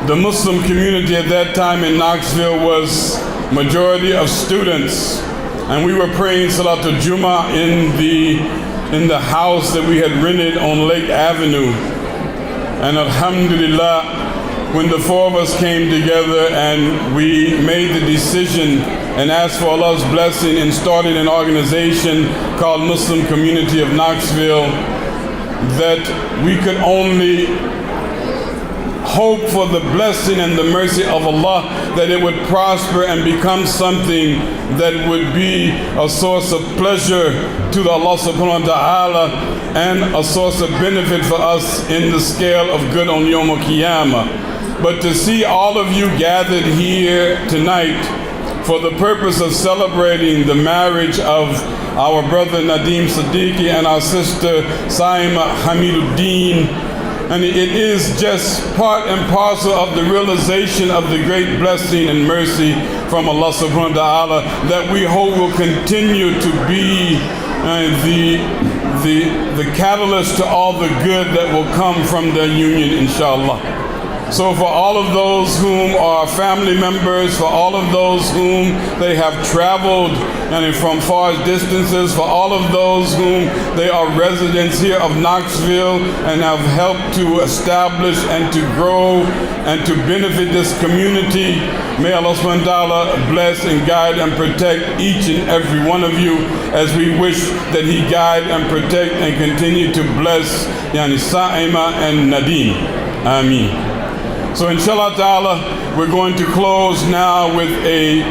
the Muslim community at that time in Knoxville was majority of students, and we were praying Salatul Jummah in the house that we had rented on Lake Avenue. And alhamdulillah, when the four of us came together and we made the decision and asked for Allah's blessing and started an organization called Muslim Community of Knoxville, that we could only hope for the blessing and the mercy of Allah, that it would prosper and become something that would be a source of pleasure to the Allah subhanahu wa ta'ala and a source of benefit for us in the scale of good on Yom Qiyamah. But to see all of you gathered here tonight for the purpose of celebrating the marriage of our brother Nadeem Siddiqui and our sister Saimah Hamiduddin, and it is just part and parcel of the realization of the great blessing and mercy from Allah subhanahu wa ta'ala that we hope will continue to be the catalyst to all the good that will come from the union, inshallah. So for all of those whom are family members, for all of those whom they have traveled and from far distances, for all of those whom they are residents here of Knoxville and have helped to establish and to grow and to benefit this community, may Allah subhanahu wa ta'ala bless and guide and protect each and every one of you as we wish that He guide and protect and continue to bless Saimah and Nadeem. Ameen. So inshallah ta'ala, we're going to close now with a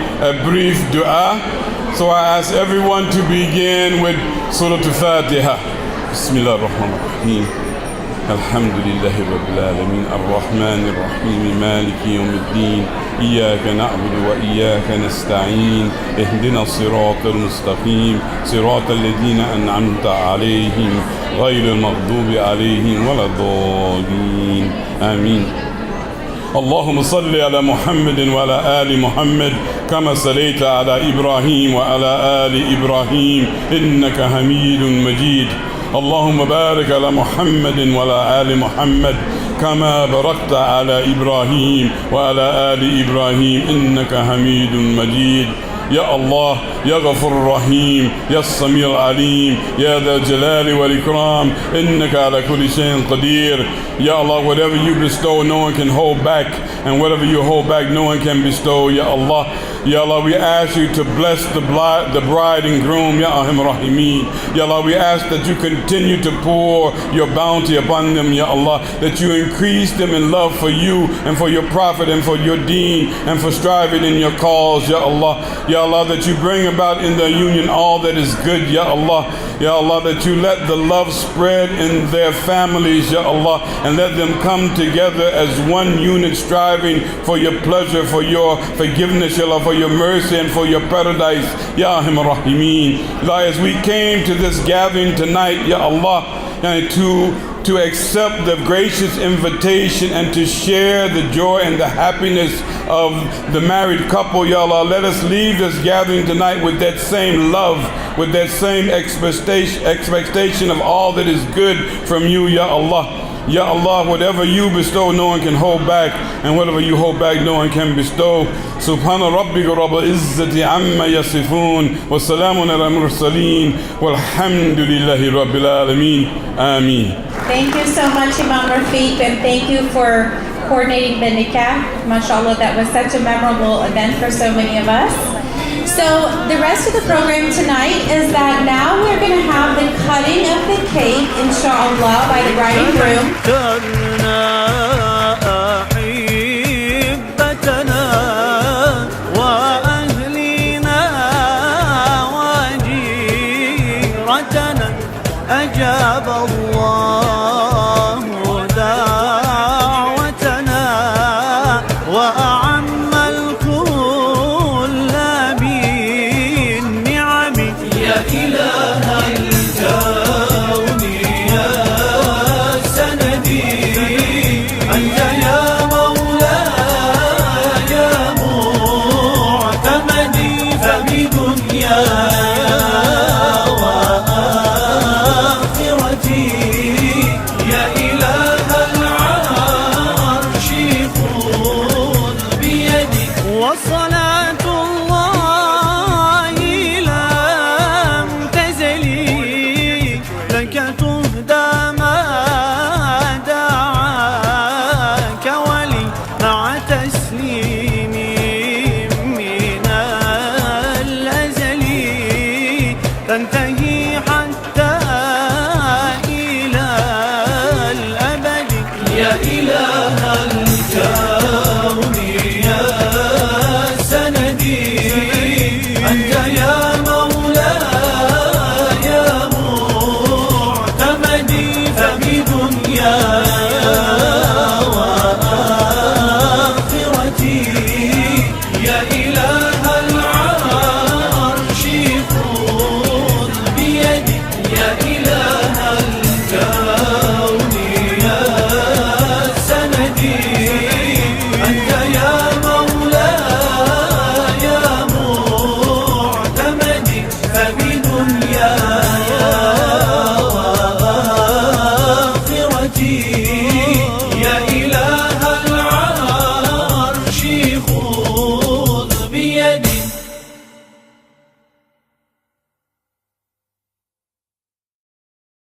brief dua. So I ask everyone to begin with Surah Al-Fatiha. Bismillah ar-Rahman ar-Rahim. Alhamdulillahi Rabbil Alameen. Ar-Rahman ar-Rahim. Maliki yawmiddin. Iyaka na'budu wa iyaka nasta'een. Ihdina as-sirata al-mustaqim. Sirata alladhina an'amta alayhim. Ghayra al-maghdubi alayhim wa la-dhalin. Ameen. اللهم صل على محمد وعلى آل محمد كما صليت على إبراهيم وعلى آل إبراهيم إنك حميد مجيد. اللهم بارك على محمد وعلى آل محمد كما باركت على إبراهيم وعلى آل إبراهيم إنك حميد مجيد. يا الله يا غفور رحيم يا السميع العليم يا ذا الجلال والإكرام إنك على كل شيء قدير. Ya Allah, whatever you bestow, no one can hold back, and whatever you hold back, no one can bestow. Ya Allah, Ya Allah, we ask you to bless the bride and groom, Ya Arham Rahimeen. Ya Allah, we ask that you continue to pour your bounty upon them, Ya Allah, that you increase them in love for you and for your prophet and for your deen and for striving in your cause, Ya Allah. Ya Allah, that you bring about in the union all that is good, Ya Allah. Ya Allah, that you let the love spread in their families, Ya Allah, and let them come together as one unit, striving for your pleasure, for your forgiveness, Ya Allah, for your mercy and for your paradise, Ya Arham Rahimeen. As we came to this gathering tonight, Ya Allah, and to accept the gracious invitation and to share the joy and the happiness of the married couple, Ya Allah, let us leave this gathering tonight with that same love, with that same expectation of all that is good from you, Ya Allah. Ya Allah, whatever you bestow, no one can hold back, and whatever you hold back, no one can bestow. Subhana rabbika rabbil izzati amma yasifun, wa salamun ala mursaleen, walhamdulillahi rabbil alameen. Ameen. Thank you so much, Imam Rafiq, and thank you for coordinating the nikah. MashaAllah, that was such a memorable event for so many of us. So the rest of the program tonight is that now we're going to have the cutting of the cake, inshallah, by the bride and groom. أجاب الله دعوتنا وأعم الكل بالنعم يا إله حتى إلى الأبد. يا إله الكون يا سندي أنت يا مولاي يا معتمدي فبدنياي وآخرتي يا إله العرش خذ بيدي يا إله الكون يا سندي أنت يا مولاي يا معتمدي فبدنياي وآخرتي